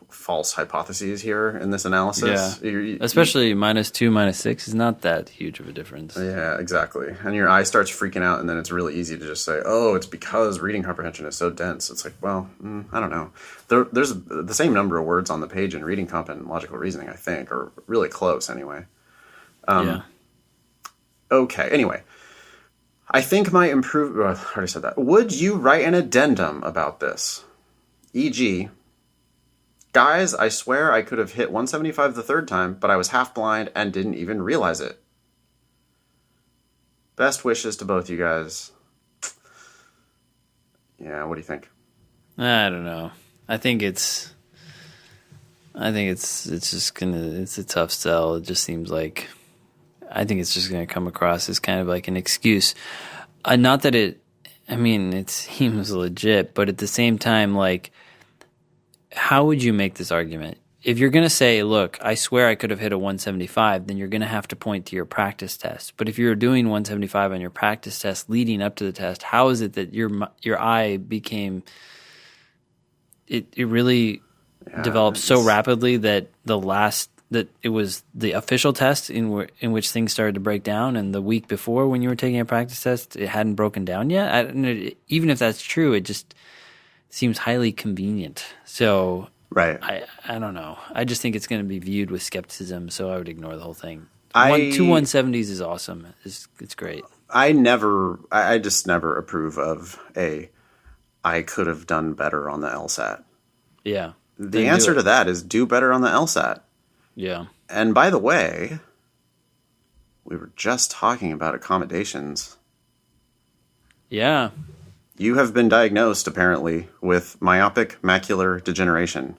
false hypotheses here in this Yeah. analysis. Especially -2, -6 is not that huge of a difference. Yeah, exactly. And your eye starts freaking out, and then it's really easy to just say, "Oh, it's because reading comprehension is so dense." It's like, well, I don't know. There's the same number of words on the page in reading comp and logical reasoning, I think, or really close anyway. Yeah. Okay. Anyway, I think my improve. I already said that. Would you write an addendum about this? E.g., guys, I swear I could have hit 175 the third time, but I was half blind and didn't even realize it. Best wishes to both you guys. Yeah, what do you think? I don't know. I think it's just it's a tough sell. It just seems like I think it's just gonna come across as kind of like an excuse. Not that it seems legit, but at the same time, like, how would you make this argument? If you're gonna say, look, I swear I could have hit a 175, then you're gonna have to point to your practice test. But if you're doing 175 on your practice test leading up to the test, how is it that your eye became it really developed so rapidly that it was the official test in which things started to break down, and the week before when you were taking a practice test, it hadn't broken down yet? Even if that's true, it just seems highly convenient. So Right. I don't know. I just think it's going to be viewed with skepticism, so I would ignore the whole thing. Two I 170s is awesome. It's great. I just never approve of I could have done better on the LSAT. Yeah. The answer to that is do better on the LSAT. Yeah. And by the way, we were just talking about accommodations. Yeah. You have been diagnosed, apparently, with myopic macular degeneration.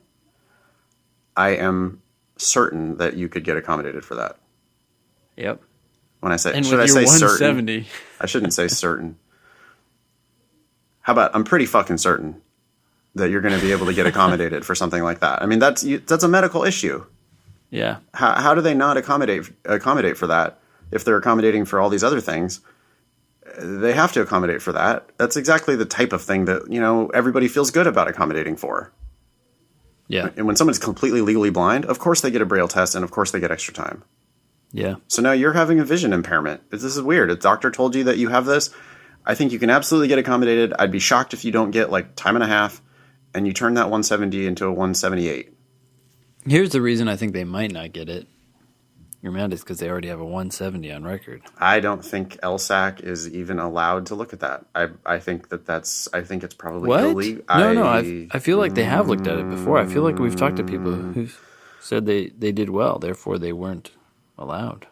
I am certain that you could get accommodated for that. Yep. When I say, And should with I your say 170. certain? I shouldn't say certain. How about I'm pretty fucking certain that you're going to be able to get accommodated for something like that. I mean, that's a medical issue. Yeah. How do they not accommodate for that if they're accommodating for all these other things? They have to accommodate for that. That's exactly the type of thing that, everybody feels good about accommodating for. Yeah. And when someone's completely legally blind, of course they get a braille test and of course they get extra time. Yeah. So now you're having a vision impairment. This is weird. A doctor told you that you have this. I think you can absolutely get accommodated. I'd be shocked if you don't get like time and a half and you turn that 170 into a 178. Here's the reason I think they might not get it. You're mad is because they already have a 170 on record. I don't think LSAC is even allowed to look at that. I think it's probably illegal. No. I feel like they have looked at it before. I feel like we've talked to people who said they did well, therefore they weren't allowed.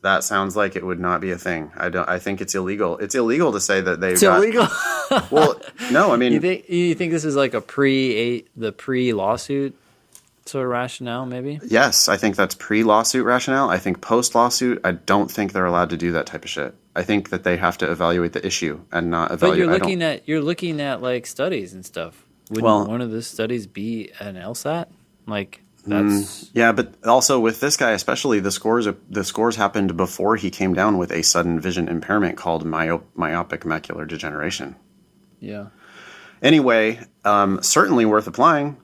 That sounds like it would not be a thing. I think it's illegal. It's illegal to say that It's illegal. Well, no, I mean, you think this is like the pre-lawsuit sort of rationale, maybe? yes, I think that's pre-lawsuit rationale. I think post-lawsuit, I don't think they're allowed to do that type of shit. I think that they have to evaluate the issue and not evaluate. But you're looking at like studies and stuff. Wouldn't one of the studies be an LSAT? Like that's yeah, but also with this guy, especially the scores happened before he came down with a sudden vision impairment called myopic macular degeneration. Yeah. Anyway, certainly worth applying.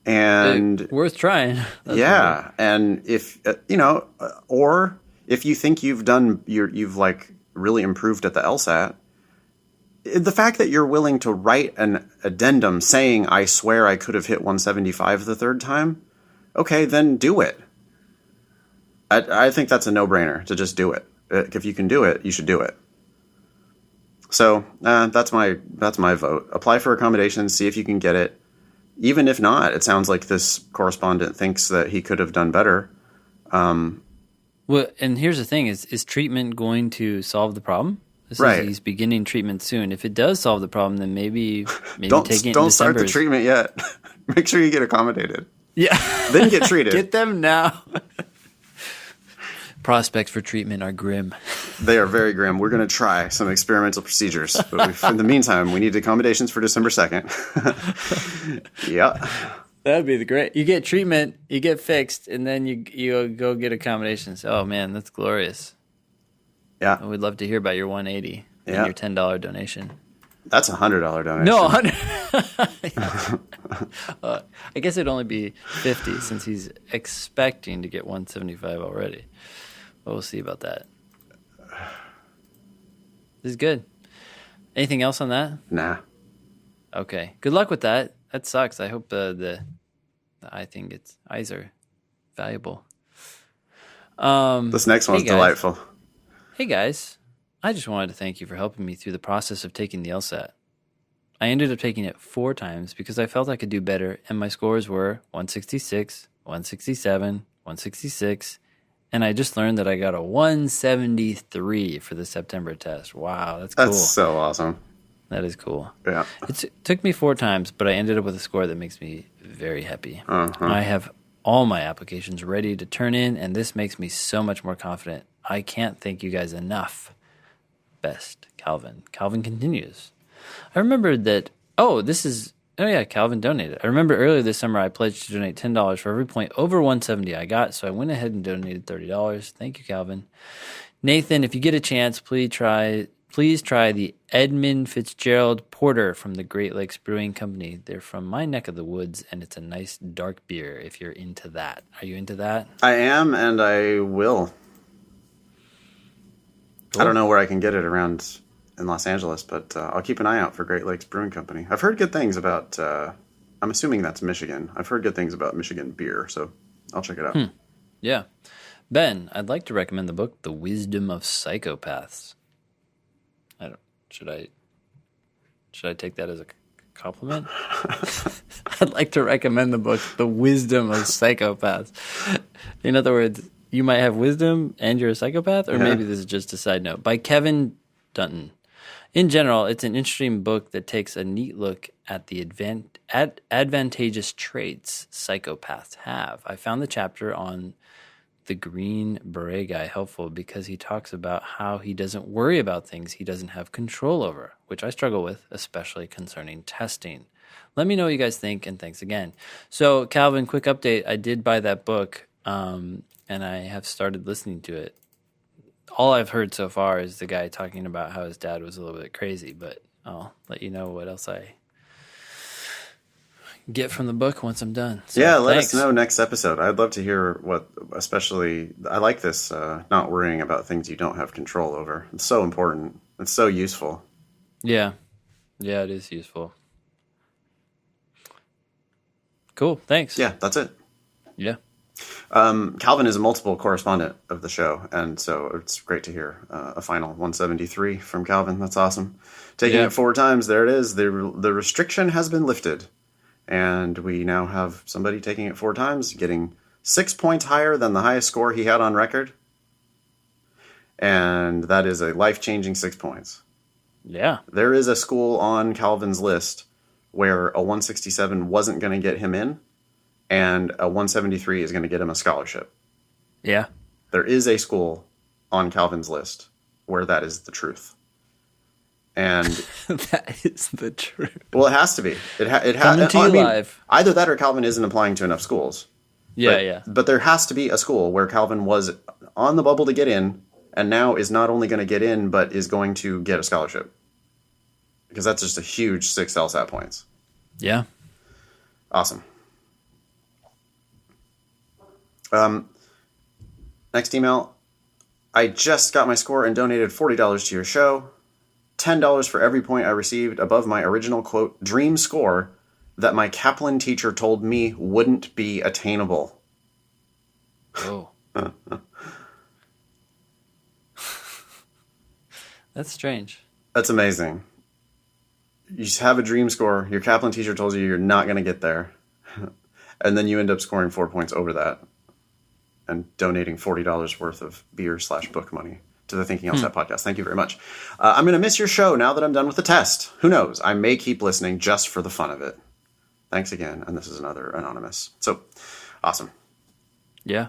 And worth trying. Yeah, and if or if you think you've like really improved at the LSAT, the fact that you're willing to write an addendum saying I swear I could have hit 175 the third time, okay, then do it. I think that's a no-brainer to just do it. If you can do it, you should do it. So that's my vote. Apply for accommodations, see if you can get it. even if not, it sounds like this correspondent thinks that he could have done better. Well, and here's the thing: is treatment going to solve the problem? Right. He's beginning treatment soon. If it does solve the problem, then maybe Don't taking it in don't start December the is, treatment yet. Make sure you get accommodated. yeah. Then get treated. Get them now. Prospects for treatment are grim. They are very grim. We're going to try some experimental procedures, but in the meantime, we need accommodations for December 2nd. Yeah. That'd be the great. You get treatment, you get fixed, and then you go get accommodations. Oh man, that's glorious. Yeah. We'd love to hear about your 180 and your $10 donation. That's $100 donation. No, 100. I guess it'd only be 50 since he's expecting to get 175 already. But we'll see about that. This is good. Anything else on that? Nah. Okay. Good luck with that. That sucks. I hope the eye thing gets eyes are valuable. This next one's delightful. Hey guys, I just wanted to thank you for helping me through the process of taking the LSAT. I ended up taking it 4 times because I felt I could do better, and my scores were 166, 167, 166, and I just learned that I got a 173 for the September test. Wow, that's cool. That's so awesome. That is cool. Yeah. It took me 4 times, but I ended up with a score that makes me very happy. Uh-huh. I have all my applications ready to turn in, and this makes me so much more confident. I can't thank you guys enough. Best, Calvin. Calvin continues. I remembered that, Calvin donated. I remember earlier this summer I pledged to donate $10 for every point over 170 I got, so I went ahead and donated $30. Thank you, Calvin. Nathan, if you get a chance, please try the Edmund Fitzgerald Porter from the Great Lakes Brewing Company. They're from my neck of the woods, and it's a nice dark beer if you're into that. Are you into that? I am, and I will. Cool. I don't know where I can get it around in Los Angeles, but I'll keep an eye out for Great Lakes Brewing Company. I've heard good things about, I'm assuming that's Michigan. I've heard good things about Michigan beer, so I'll check it out. Yeah. Ben, I'd like to recommend the book, The Wisdom of Psychopaths. Should I take that as a compliment? I'd like to recommend the book, The Wisdom of Psychopaths. In other words, you might have wisdom and you're a psychopath, or maybe this is just a side note. By Kevin Dunton. In general, it's an interesting book that takes a neat look at the advantageous traits psychopaths have. I found the chapter on the Green Beret guy helpful because he talks about how he doesn't worry about things he doesn't have control over, which I struggle with, especially concerning testing. Let me know what you guys think, and thanks again. So, Calvin, quick update. I did buy that book, and I have started listening to it. All I've heard so far is the guy talking about how his dad was a little bit crazy, but I'll let you know what else I get from the book once I'm done. So, let us know next episode. I'd love to hear especially, I like this, not worrying about things you don't have control over. It's so important. It's so useful. Yeah. Yeah, it is useful. Cool. Thanks. Yeah, that's it. Yeah. Calvin is a multiple correspondent of the show, and so it's great to hear a final 173 from Calvin. That's awesome. Taking it 4 times, there it is. The restriction has been lifted. And we now have somebody taking it 4 times, getting 6 points higher than the highest score he had on record. And that is a life-changing 6 points. Yeah. There is a school on Calvin's list where a 167 wasn't going to get him in, and a 173 is going to get him a scholarship. Yeah. There is a school on Calvin's list where that is the truth. And that is the truth. Well, it has to be. It has. Coming to you live. Either that or Calvin isn't applying to enough schools. Yeah, But there has to be a school where Calvin was on the bubble to get in, and now is not only going to get in, but is going to get a scholarship. Because that's just a huge 6 LSAT points. Yeah. Awesome. Next email. I just got my score and donated $40 to your show. $10 for every point I received above my original, quote, dream score that my Kaplan teacher told me wouldn't be attainable. Oh. That's strange. That's amazing. you just have a dream score. Your Kaplan teacher told you you're not going to get there. And then you end up scoring 4 points over that and donating $40 worth of beer/book money to the Thinking LSAT podcast. Thank you very much. I'm going to miss your show now that I'm done with the test. Who knows? I may keep listening just for the fun of it. Thanks again. And this is another anonymous. So awesome. Yeah.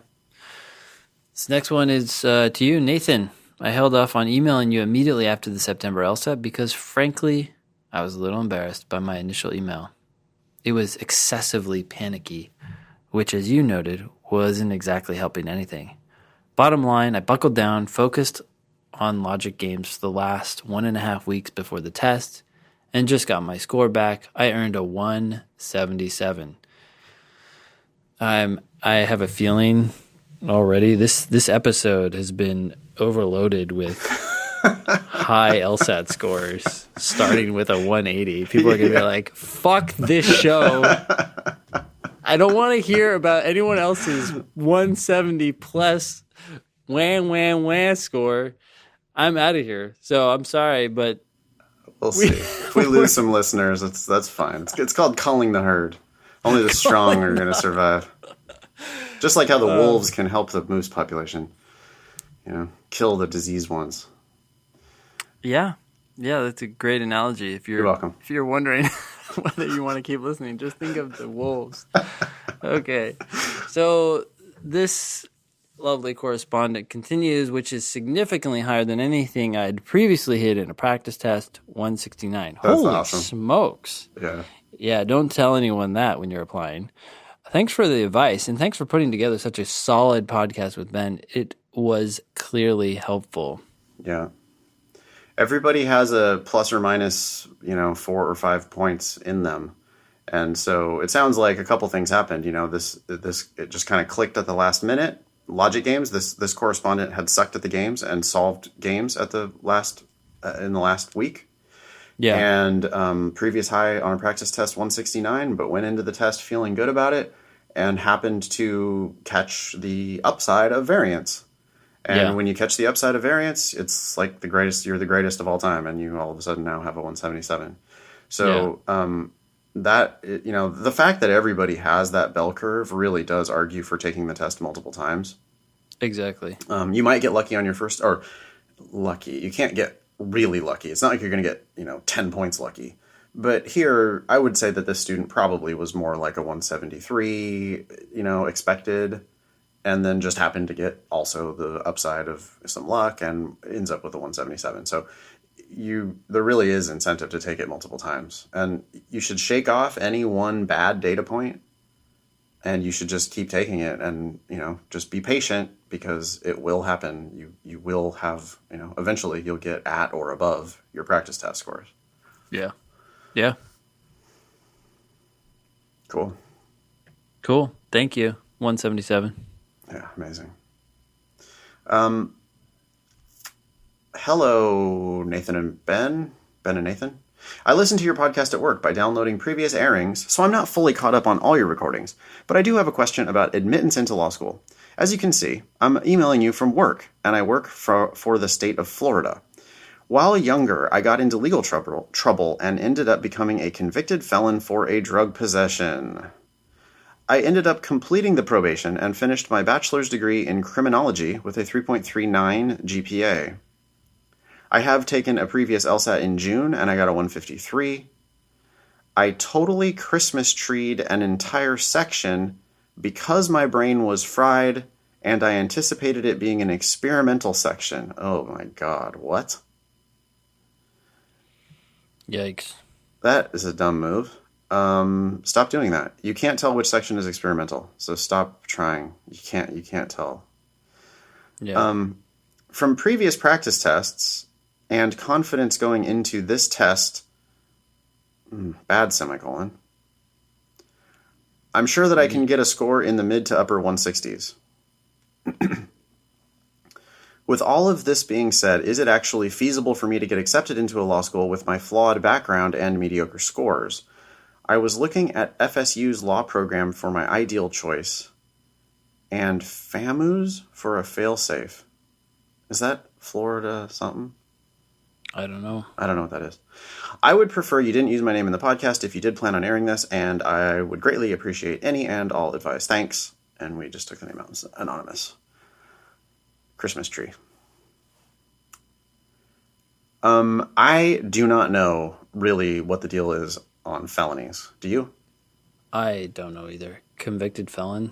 This next one is to you, Nathan. I held off on emailing you immediately after the September LSAT because, frankly, I was a little embarrassed by my initial email. It was excessively panicky, which, as you noted, wasn't exactly helping anything. Bottom line, I buckled down, focused on logic games for the last 1.5 weeks before the test, and just got my score back. I earned a 177. I have a feeling already this episode has been overloaded with high LSAT scores, starting with a 180. People are going to be like, fuck this show. I don't want to hear about anyone else's 170 plus wham score. I'm out of here. So I'm sorry, but we'll see. If we lose some listeners, that's fine. It's called culling the herd. Only the strong are going to survive. Just like how the wolves can help the moose population, kill the diseased ones. Yeah, that's a great analogy. You're welcome. If you're wondering whether you want to keep listening, just think of the wolves. Okay, so this lovely correspondent continues, which is significantly higher than anything I'd previously hit in a practice test, 169. That's Holy awesome. Smokes. Yeah, don't tell anyone that when you're applying. Thanks for the advice, and thanks for putting together such a solid podcast with Ben. It was clearly helpful. Yeah. Everybody has a plus or minus, 4 or 5 points in them. And so it sounds like a couple things happened. It just kind of clicked at the last minute. Logic games, this correspondent had sucked at the games and solved games at the in the last week. Yeah. And previous high on a practice test, 169, but went into the test feeling good about it and happened to catch the upside of variance. And when you catch the upside of variance, it's like you're the greatest of all time, and you all of a sudden now have a 177. So the fact that everybody has that bell curve really does argue for taking the test multiple times. Exactly. You might get lucky on your first, or lucky. You can't get really lucky. It's not like you're going to get 10 points lucky. But here, I would say that this student probably was more like a 173, expected, and then just happened to get also the upside of some luck and ends up with a 177. So there really is incentive to take it multiple times. And you should shake off any one bad data point, and you should just keep taking it and, just be patient because it will happen. You will have, eventually you'll get at or above your practice test scores. Yeah. Yeah. Cool. Thank you. 177. Yeah, amazing. Hello, Nathan and Ben. Ben and Nathan. I listened to your podcast at work by downloading previous airings, so I'm not fully caught up on all your recordings, but I do have a question about admittance into law school. As you can see, I'm emailing you from work, and I work for the state of Florida. While younger, I got into legal trouble and ended up becoming a convicted felon for a drug possession. I ended up completing the probation and finished my bachelor's degree in criminology with a 3.39 GPA. I have taken a previous LSAT in June and I got a 153. I totally Christmas treed an entire section because my brain was fried and I anticipated it being an experimental section. Oh my God, what? Yikes. That is a dumb move. Stop doing that. You can't tell which section is experimental, so stop trying. You can't tell. Yeah. From previous practice tests and confidence going into this test, bad semicolon. I'm sure that I can get a score in the mid to upper 160s. With all of this being said, is it actually feasible for me to get accepted into a law school with my flawed background and mediocre scores? I was looking at FSU's law program for my ideal choice and FAMU's for a failsafe. Is that Florida something? I don't know. I don't know what that is. I would prefer you didn't use my name in the podcast if you did plan on airing this, and I would greatly appreciate any and all advice. Thanks. And we just took the name out. It's anonymous. Christmas tree. I do not know really what the deal is on felonies. Do you? I don't know either. Convicted felon?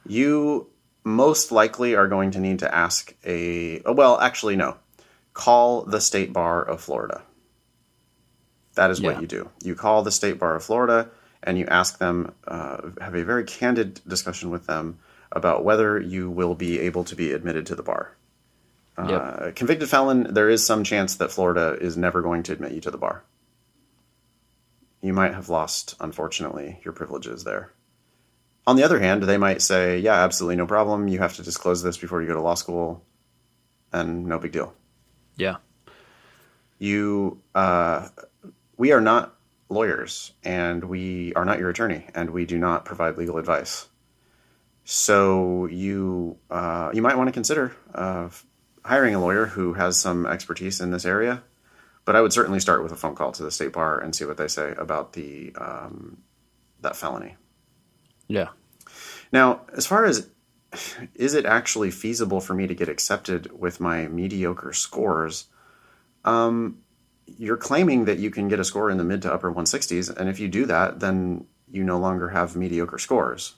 You most likely are going to need to ask well, actually, no. Call the State Bar of Florida. That is what you do. You call the State Bar of Florida and you ask them, have a very candid discussion with them about whether you will be able to be admitted to the bar. Convicted felon, there is some chance that Florida is never going to admit you to the bar. You might have lost, unfortunately, your privileges there. On the other hand, they might say, yeah, absolutely no problem. You have to disclose this before you go to law school, and no big deal. Yeah. We are not lawyers, and we are not your attorney, and we do not provide legal advice. So you might want to consider hiring a lawyer who has some expertise in this area. But I would certainly start with a phone call to the State Bar and see what they say about that felony. Yeah. Now, as far as is it actually feasible for me to get accepted with my mediocre scores, you're claiming that you can get a score in the mid to upper 160s, and if you do that, then you no longer have mediocre scores.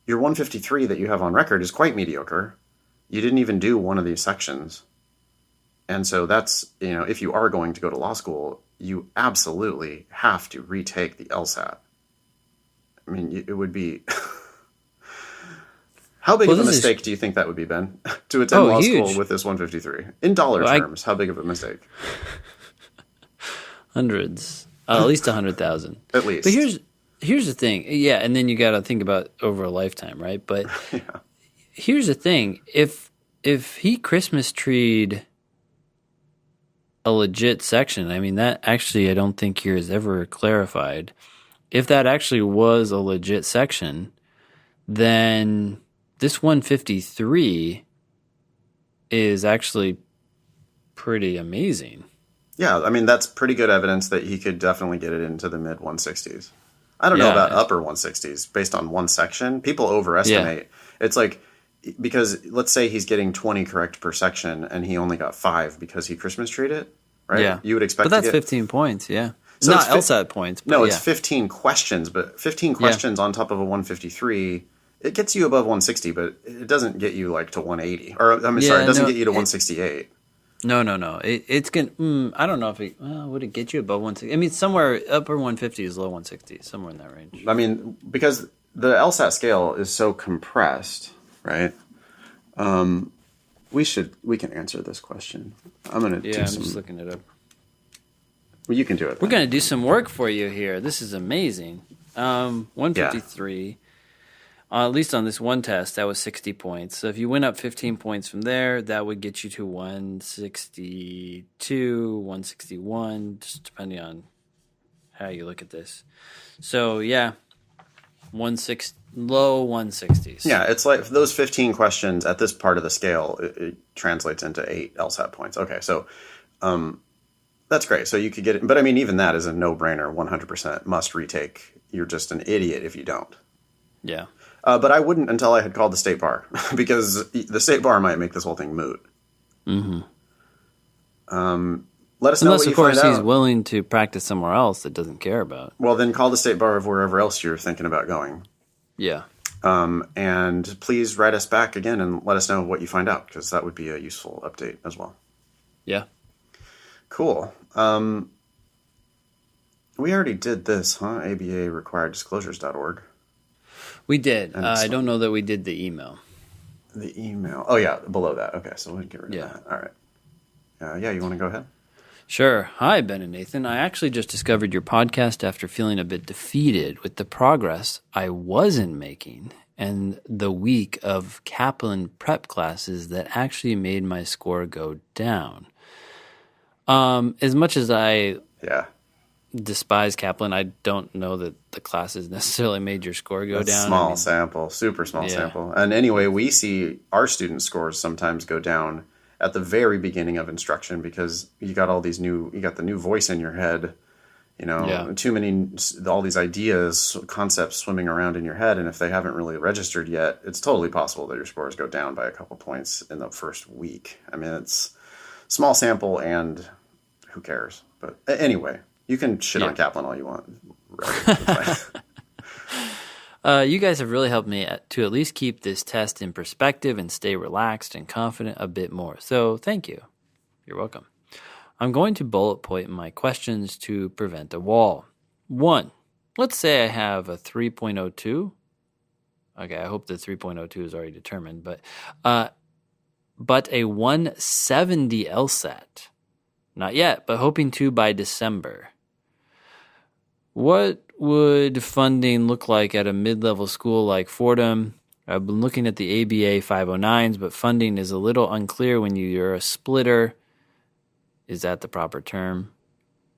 Your 153 that you have on record is quite mediocre. You didn't even do one of these sections. And so that's, if you are going to go to law school, you absolutely have to retake the LSAT. I mean, it would be... How big of a mistake do you think that would be, Ben, to attend law school with this 153? In dollar terms, how big of a mistake? Hundreds. At least 100,000. At least. But here's the thing. Yeah, and then you got to think about over a lifetime, right? But here's the thing. If he Christmas treed a legit section, I mean, that actually I don't think here is ever clarified. If that actually was a legit section, then this 153 is actually pretty amazing. Yeah, I mean, that's pretty good evidence that he could definitely get it into the mid 160s. I don't know about upper 160s based on one section. People overestimate. Yeah. It's like, because let's say he's getting 20 correct per section and he only got 5 because he Christmas treated it, right? Yeah. You would expect But that's 15 points, yeah. So not LSAT points. But no, it's 15 questions, but 15 questions on top of a 153, it gets you above 160, but it doesn't get you like to 180. Or, it doesn't get you to 168. No. It's going I don't know if would it get you above 160? I mean, somewhere upper 150 is low 160, somewhere in that range. I mean, because the LSAT scale is so compressed, right? We can answer this question. I'm just looking it up. Well, you can do it. We're going to do some work for you here. This is amazing. 153. At least on this one test, that was 60 points. So if you went up 15 points from there, that would get you to 162, 161, just depending on how you look at this. So, yeah, low 160s. Yeah, it's like those 15 questions at this part of the scale, it translates into 8 LSAT points. Okay, so that's great. So you could get it. But I mean, even that is a no-brainer, 100% must retake. You're just an idiot if you don't. Yeah. But I wouldn't until I had called the State Bar, because the State Bar might make this whole thing moot. Mm-hmm. Let us know what you find out. Unless, of course, he's willing to practice somewhere else that doesn't care about. Well, then call the State Bar of wherever else you're thinking about going. Yeah. And please write us back again and let us know what you find out, because that would be a useful update as well. Yeah. Cool. We already did this, huh? ABA requireddisclosures.org. We did. I don't know that we did the email. The email. Oh, yeah, below that. Okay, so we'll get rid of that. All right. You want to go ahead? Sure. Hi, Ben and Nathan. I actually just discovered your podcast after feeling a bit defeated with the progress I wasn't making and the week of Kaplan prep classes that actually made my score go down. As much as I despise Kaplan, I don't know that the classes necessarily made your score go down. Sample, super small sample. And anyway, we see our student scores sometimes go down at the very beginning of instruction because you got the new voice in your head, Yeah. too many, all these ideas, concepts swimming around in your head. And if they haven't really registered yet, it's totally possible that your scores go down by a couple points in the first week. I mean, it's small sample and who cares? But anyway, you can shit Yeah. on Kaplan all you want. Right. You guys have really helped me to at least keep this test in perspective and stay relaxed and confident a bit more. So thank you. You're welcome. I'm going to bullet point my questions to prevent a wall. 1. Let's say I have a 3.02. Okay, I hope the 3.02 is already determined, but a 170 LSAT. Not yet, but hoping to by December. What would funding look like at a mid-level school like Fordham? I've been looking at the ABA 509s, but funding is a little unclear when you're a splitter. Is that the proper term?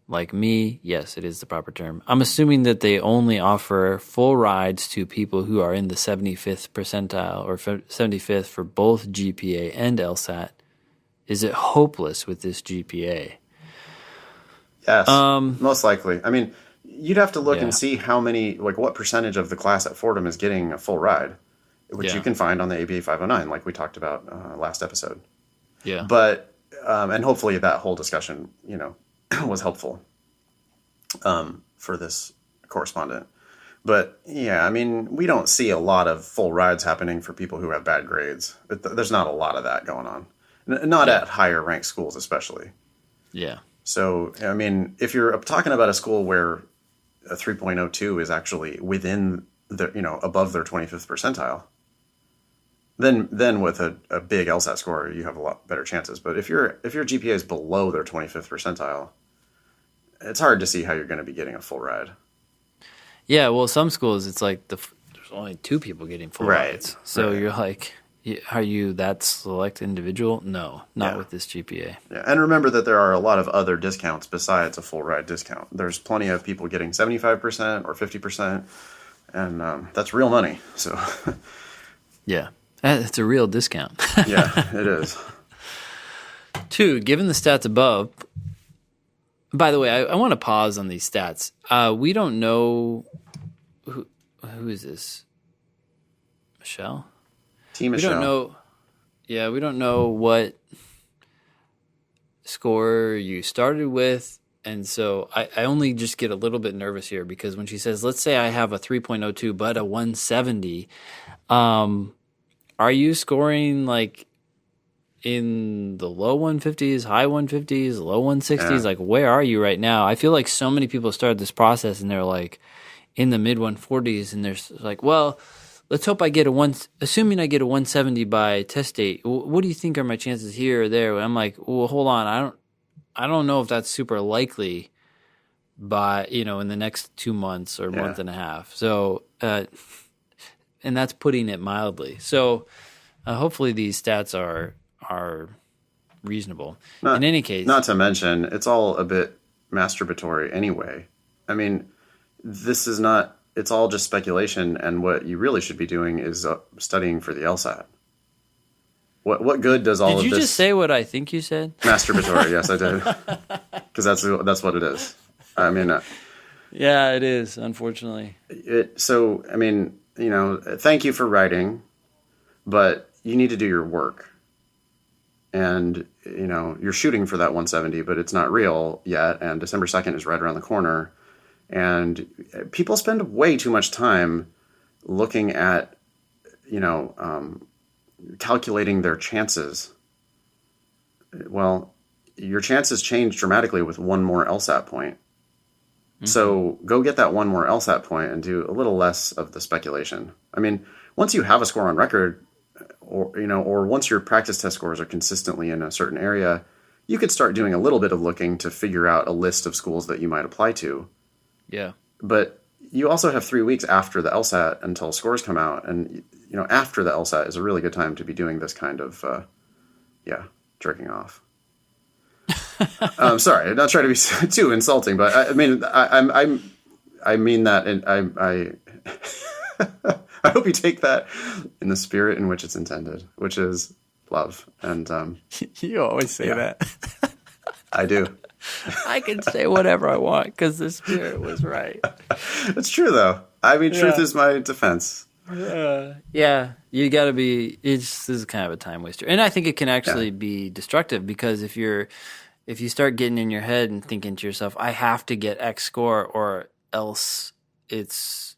Like me, yes, it is the proper term. I'm assuming that they only offer full rides to people who are in the 75th percentile or 75th for both GPA and LSAT. Is it hopeless with this GPA? Yes, most likely. I mean, you'd have to look Yeah. and see how many, like what percentage of the class at Fordham is getting a full ride, which you can find on the ABA 509, like we talked about last episode. Yeah. But, and hopefully that whole discussion, was helpful for this correspondent. But yeah, I mean, we don't see a lot of full rides happening for people who have bad grades. There's not a lot of that going on. Not at higher ranked schools, especially. Yeah. So, I mean, if you're talking about a school where a 3.02 is actually within above their 25th percentile, then with a big LSAT score, you have a lot better chances. But if your GPA is below their 25th percentile, it's hard to see how you're going to be getting a full ride. Yeah, well, some schools, it's like there's only 2 people getting full Right, rides. So right. you're like, are you that select individual? No, not with this GPA. Yeah, and remember that there are a lot of other discounts besides a full ride discount. There's plenty of people getting 75% or 50%, and that's real money. So, Yeah, it's a real discount. yeah, it is. 2, given the stats above, by the way, I want to pause on these stats. We don't know who is this? Michelle? Team We Michelle. don't know. Yeah, we don't know what score you started with. And so I only just get a little bit nervous here because when she says, let's say I have a 3.02 but a 170, are you scoring like in the low 150s, high 150s, low 160s? Yeah. Like, where are you right now? I feel like so many people started this process and they're like in the mid 140s and they're like, well, let's hope I get assuming I get a 170 by test date. What do you think are my chances here or there? I'm like, well, hold on. I don't know if that's super likely by, in the next 2 months or month and a half. So, and that's putting it mildly. So, hopefully these stats are reasonable. In any case, not to mention, it's all a bit masturbatory anyway. I mean, this is not, it's all just speculation, and what you really should be doing is studying for the LSAT. What good does all of this... Did you just say what I think you said? Masturbatory, yes, I did. Because that's what it is. I mean... yeah, it is, unfortunately. So, I mean, thank you for writing, but you need to do your work. And, you're shooting for that 170, but it's not real yet, and December 2nd is right around the corner. And people spend way too much time looking at, calculating their chances. Well, your chances change dramatically with one more LSAT point. Mm-hmm. So go get that one more LSAT point and do a little less of the speculation. I mean, once you have a score on record, or once your practice test scores are consistently in a certain area, you could start doing a little bit of looking to figure out a list of schools that you might apply to. Yeah. But you also have 3 weeks after the LSAT until scores come out. And, after the LSAT is a really good time to be doing this kind of, jerking off. Sorry, I'm not trying to be too insulting, but I mean, I mean that, and I hope you take that in the spirit in which it's intended, which is love. And You always say yeah, that. I do. I can say whatever I want because the spirit was right. It's true though. I mean, truth Yeah. is my defense. Yeah, you got to be. This is kind of a time waster, and I think it can Yeah, actually be destructive because if you start getting in your head and thinking to yourself, "I have to get X score, or else it's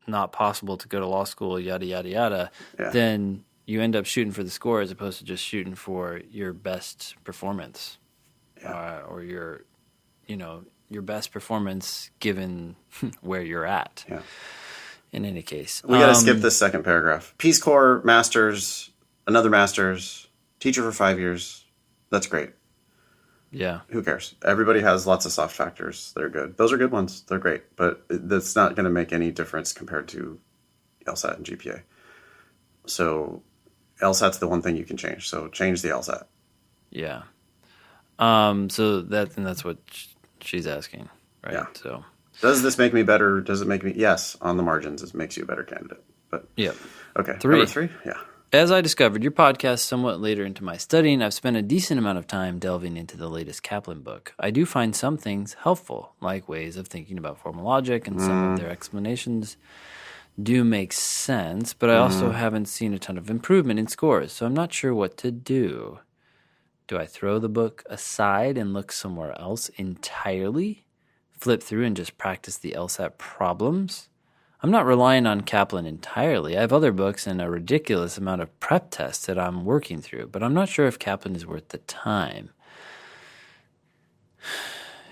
not possible to go to law school," yada yada yada, yeah, then you end up shooting for the score as opposed to just shooting for your best performance, yeah, or your best performance given where you're at. yeah. In any case, We got to skip this second paragraph. Peace Corps, masters, another masters, teacher for 5 years. That's great. yeah. Who cares? Everybody has lots of soft factors that are good. Those are good ones. They're great. But that's not going to make any difference compared to LSAT and GPA. So LSAT's the one thing you can change. So change the LSAT. Yeah. So that's what she's asking, right? Yeah. So, Does this make me better? Does it make me? Yes, on the margins, it makes you a better candidate. But yep. okay. 3. Number 3? Yeah. As I discovered your podcast somewhat later into my studying, I've spent a decent amount of time delving into the latest Kaplan book. I do find some things helpful, like ways of thinking about formal logic, and some of their explanations do make sense, but I also haven't seen a ton of improvement in scores, so I'm not sure what to do. Do I throw the book aside and look somewhere else entirely? Flip through and just practice the LSAT problems? I'm not relying on Kaplan entirely. I have other books and a ridiculous amount of prep tests that I'm working through, but I'm not sure if Kaplan is worth the time.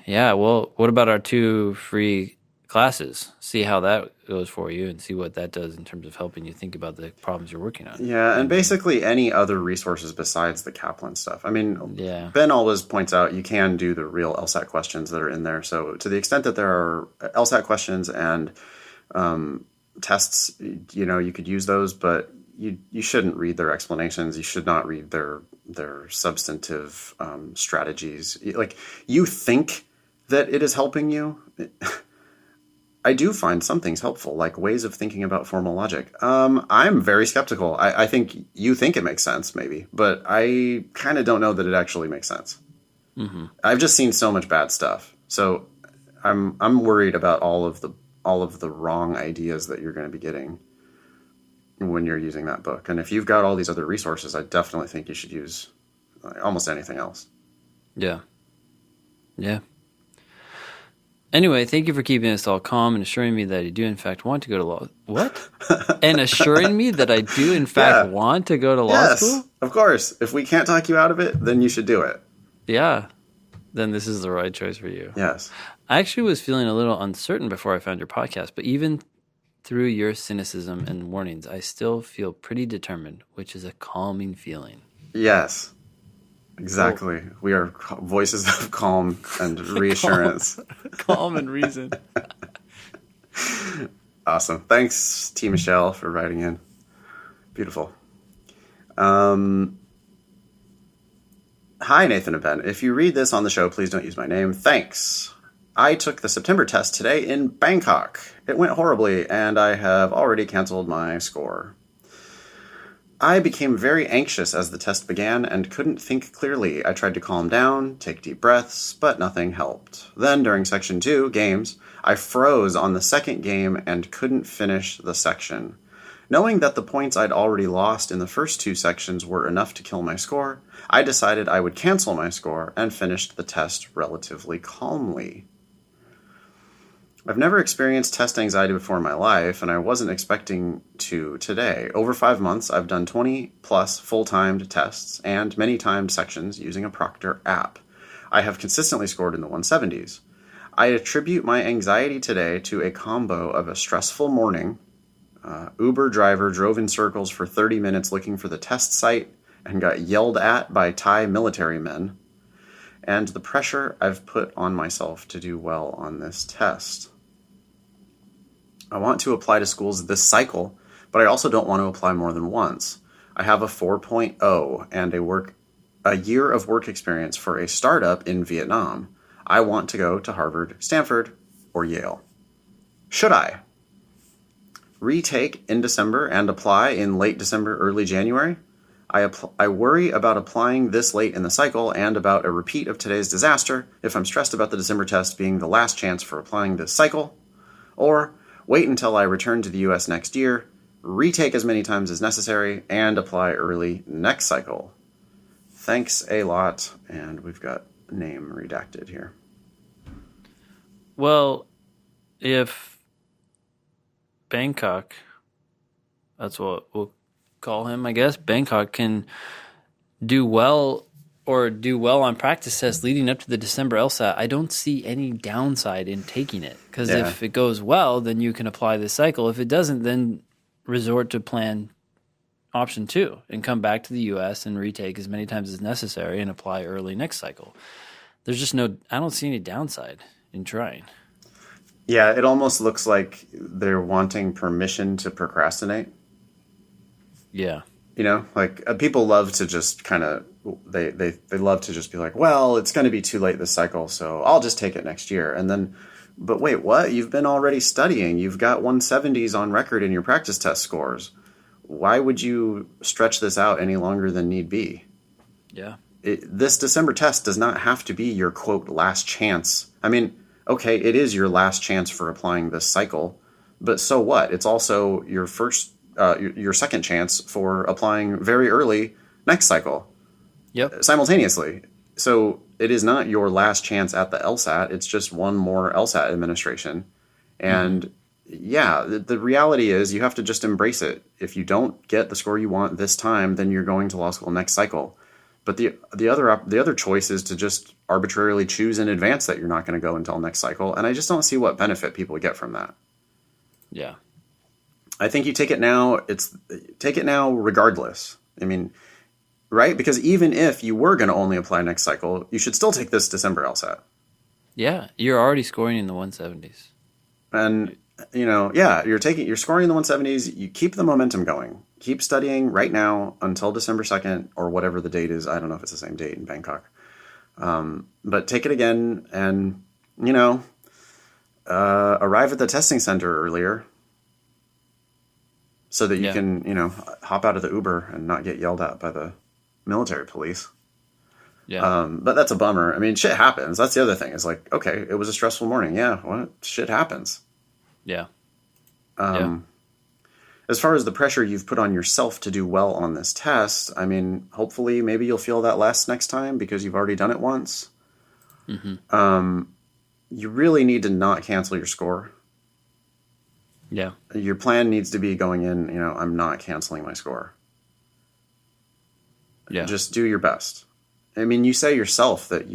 Yeah, well, what about our 2 free classes? See how that goes for you and see what that does in terms of helping you think about the problems you're working on. Yeah, and basically any other resources besides the Kaplan stuff. I mean, Yeah. Ben always points out you can do the real LSAT questions that are in there. So to the extent that there are LSAT questions and tests, you could use those, but you shouldn't read their explanations. You should not read their substantive strategies. Like, you think that it is helping you. I do find some things helpful, like ways of thinking about formal logic. I'm very skeptical. I think you think it makes sense, maybe, but I kind of don't know that it actually makes sense. Mm-hmm. I've just seen so much bad stuff, so I'm worried about all of the wrong ideas that you're going to be getting when you're using that book. And if you've got all these other resources, I definitely think you should use almost anything else. Yeah. Yeah. Anyway, thank you for keeping us all calm and assuring me that I do, in fact, want to go to law. What? And assuring me that I do, in fact, want to go to law school? Yes, of course. If we can't talk you out of it, then you should do it. Yeah. Then this is the right choice for you. Yes. I actually was feeling a little uncertain before I found your podcast, but even through your cynicism and warnings, I still feel pretty determined, which is a calming feeling. Yes. Exactly. Cool. We are voices of calm and reassurance. Calm and reason. Awesome. Thanks, T. Michelle, for writing in. Beautiful. Hi, Nathan and Ben. If you read this on the show, please don't use my name. Thanks. I took the September test today in Bangkok. It went horribly, and I have already canceled my score. I became very anxious as the test began and couldn't think clearly. I tried to calm down, take deep breaths, but nothing helped. Then, during Section 2, Games, I froze on the second game and couldn't finish the section. Knowing that the points I'd already lost in the first 2 sections were enough to kill my score, I decided I would cancel my score and finished the test relatively calmly. I've never experienced test anxiety before in my life, and I wasn't expecting to today. Over 5 months, I've done 20-plus full-timed tests and many timed sections using a Proctor app. I have consistently scored in the 170s. I attribute my anxiety today to a combo of a stressful morning. Uber driver drove in circles for 30 minutes looking for the test site and got yelled at by Thai military men, and the pressure I've put on myself to do well on this test. I want to apply to schools this cycle, but I also don't want to apply more than once. I have a 4.0 and a year of work experience for a startup in Vietnam. I want to go to Harvard, Stanford, or Yale. Should I retake in December and apply in late December, early January? I worry about applying this late in the cycle and about a repeat of today's disaster if I'm stressed about the December test being the last chance for applying this cycle, or wait until I return to the US next year, retake as many times as necessary, and apply early next cycle. Thanks a lot, and we've got name redacted here. Well, if Bangkok, that's what we'll call him, I guess, Bangkok can do well on practice tests leading up to the December LSAT, I don't see any downside in taking it. Because if it goes well, then you can apply this cycle. If it doesn't, then resort to plan option 2 and come back to the U.S. and retake as many times as necessary and apply early next cycle. There's just I don't see any downside in trying. Yeah, it almost looks like they're wanting permission to procrastinate. Yeah. You know, like people love to just kind of, they love to just be like, well, it's going to be too late this cycle, so I'll just take it next year. And then, but wait, what? You've been already studying. You've got 170s on record in your practice test scores. Why would you stretch this out any longer than need be? Yeah. This December test does not have to be your, quote, last chance. I mean, okay, it is your last chance for applying this cycle, but so what? It's also your your second chance for applying very early next cycle. Yep. Simultaneously. So it is not your last chance at the LSAT. It's just one more LSAT administration. And yeah, the reality is you have to just embrace it. If you don't get the score you want this time, then you're going to law school next cycle. But the other choice is to just arbitrarily choose in advance that you're not going to go until next cycle. And I just don't see what benefit people get from that. Yeah. I think you take it now. Take it now regardless. I mean, right? Because even if you were going to only apply next cycle, you should still take this December LSAT. Yeah, you're already scoring in the 170s. And you're scoring in the 170s. You keep the momentum going. Keep studying right now until December 2nd or whatever the date is. I don't know if it's the same date in Bangkok. But take it again and, arrive at the testing center earlier so that you can, hop out of the Uber and not get yelled at by the military police. Yeah. But that's a bummer. I mean, shit happens. That's the other thing. It's like, okay, it was a stressful morning. Yeah, what? Shit happens. Yeah. As far as the pressure you've put on yourself to do well on this test, I mean, hopefully maybe you'll feel that less next time because you've already done it once. Mm-hmm. You really need to not cancel your score. Yeah. Your plan needs to be going in, I'm not canceling my score. Yeah. Just do your best. I mean, you say yourself that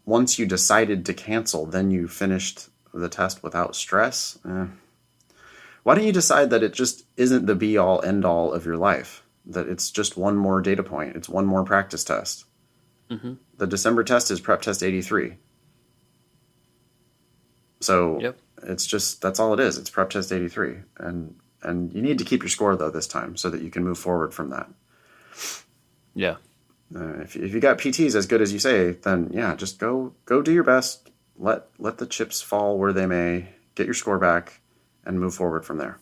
once you decided to cancel, then you finished the test without stress. Why don't you decide that it just isn't the be-all, end-all of your life? That it's just one more data point. It's one more practice test. Mm-hmm. The December test is prep test 83. So It's just, that's all it is. It's prep test 83. And you need to keep your score, though, this time so that you can move forward from that. Yeah. If you got PTs as good as you say, then, yeah, just go do your best. Let the chips fall where they may. Get your score back. And move forward from there.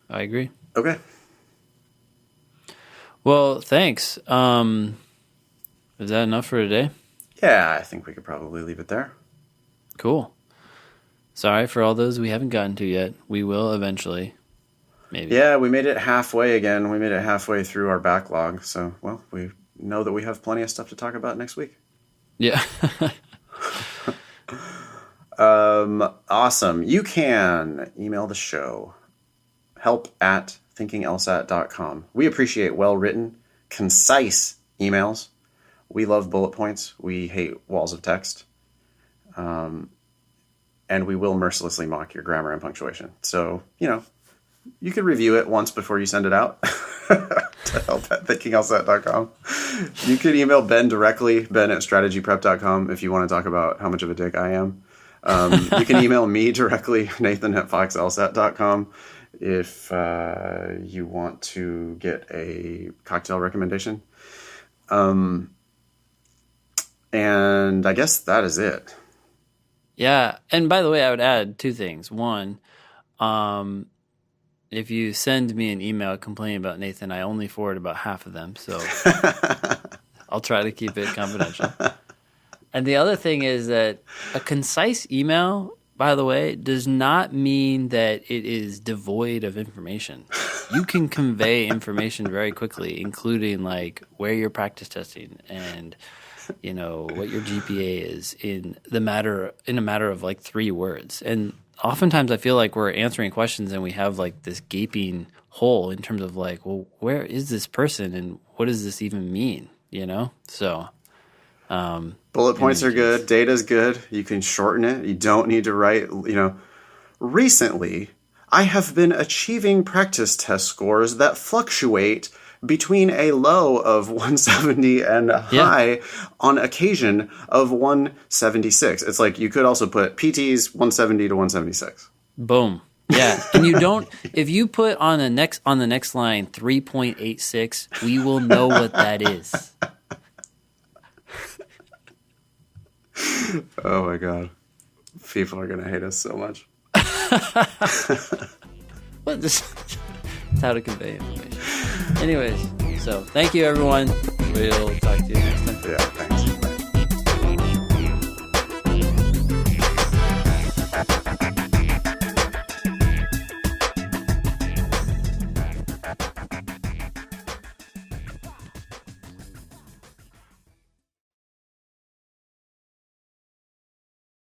I agree. Okay. Well, thanks. Is that enough for today? Yeah, I think we could probably leave it there. Cool. Sorry for all those we haven't gotten to yet. We will eventually. Maybe. Yeah, we made it halfway again. We made it halfway through our backlog. So, well, we know that we have plenty of stuff to talk about next week. Yeah. Awesome. You can email the show, help@thinkinglsat.com. We appreciate well-written, concise emails. We love bullet points. We hate walls of text. And we will mercilessly mock your grammar and punctuation. So, you could review it once before you send it out to help@thinkinglsat.com. You can email Ben directly, ben@strategyprep.com, if you want to talk about how much of a dick I am. You can email me directly, nathan@foxlsat.com, if you want to get a cocktail recommendation. And I guess that is it. Yeah. And by the way, I would add two things. One, if you send me an email complaining about Nathan, I only forward about half of them. So I'll try to keep it confidential. And the other thing is that a concise email, by the way, does not mean that it is devoid of information. You can convey information very quickly, including like where you're practice testing and what your GPA is in a matter of like 3 words. And oftentimes I feel like we're answering questions and we have like this gaping hole in terms of like, well, where is this person and what does this even mean? So bullet points are good. Data's good. You can shorten it. You don't need to write, recently I have been achieving practice test scores that fluctuate between a low of 170 and a high on occasion of 176. It's like you could also put PTs 170 to 176. Boom. Yeah. And you don't, if you put on the next line 3.86, we will know what that is. Oh my God. People are going to hate us so much. What this? It's how to convey information. Anyways, so thank you everyone. We'll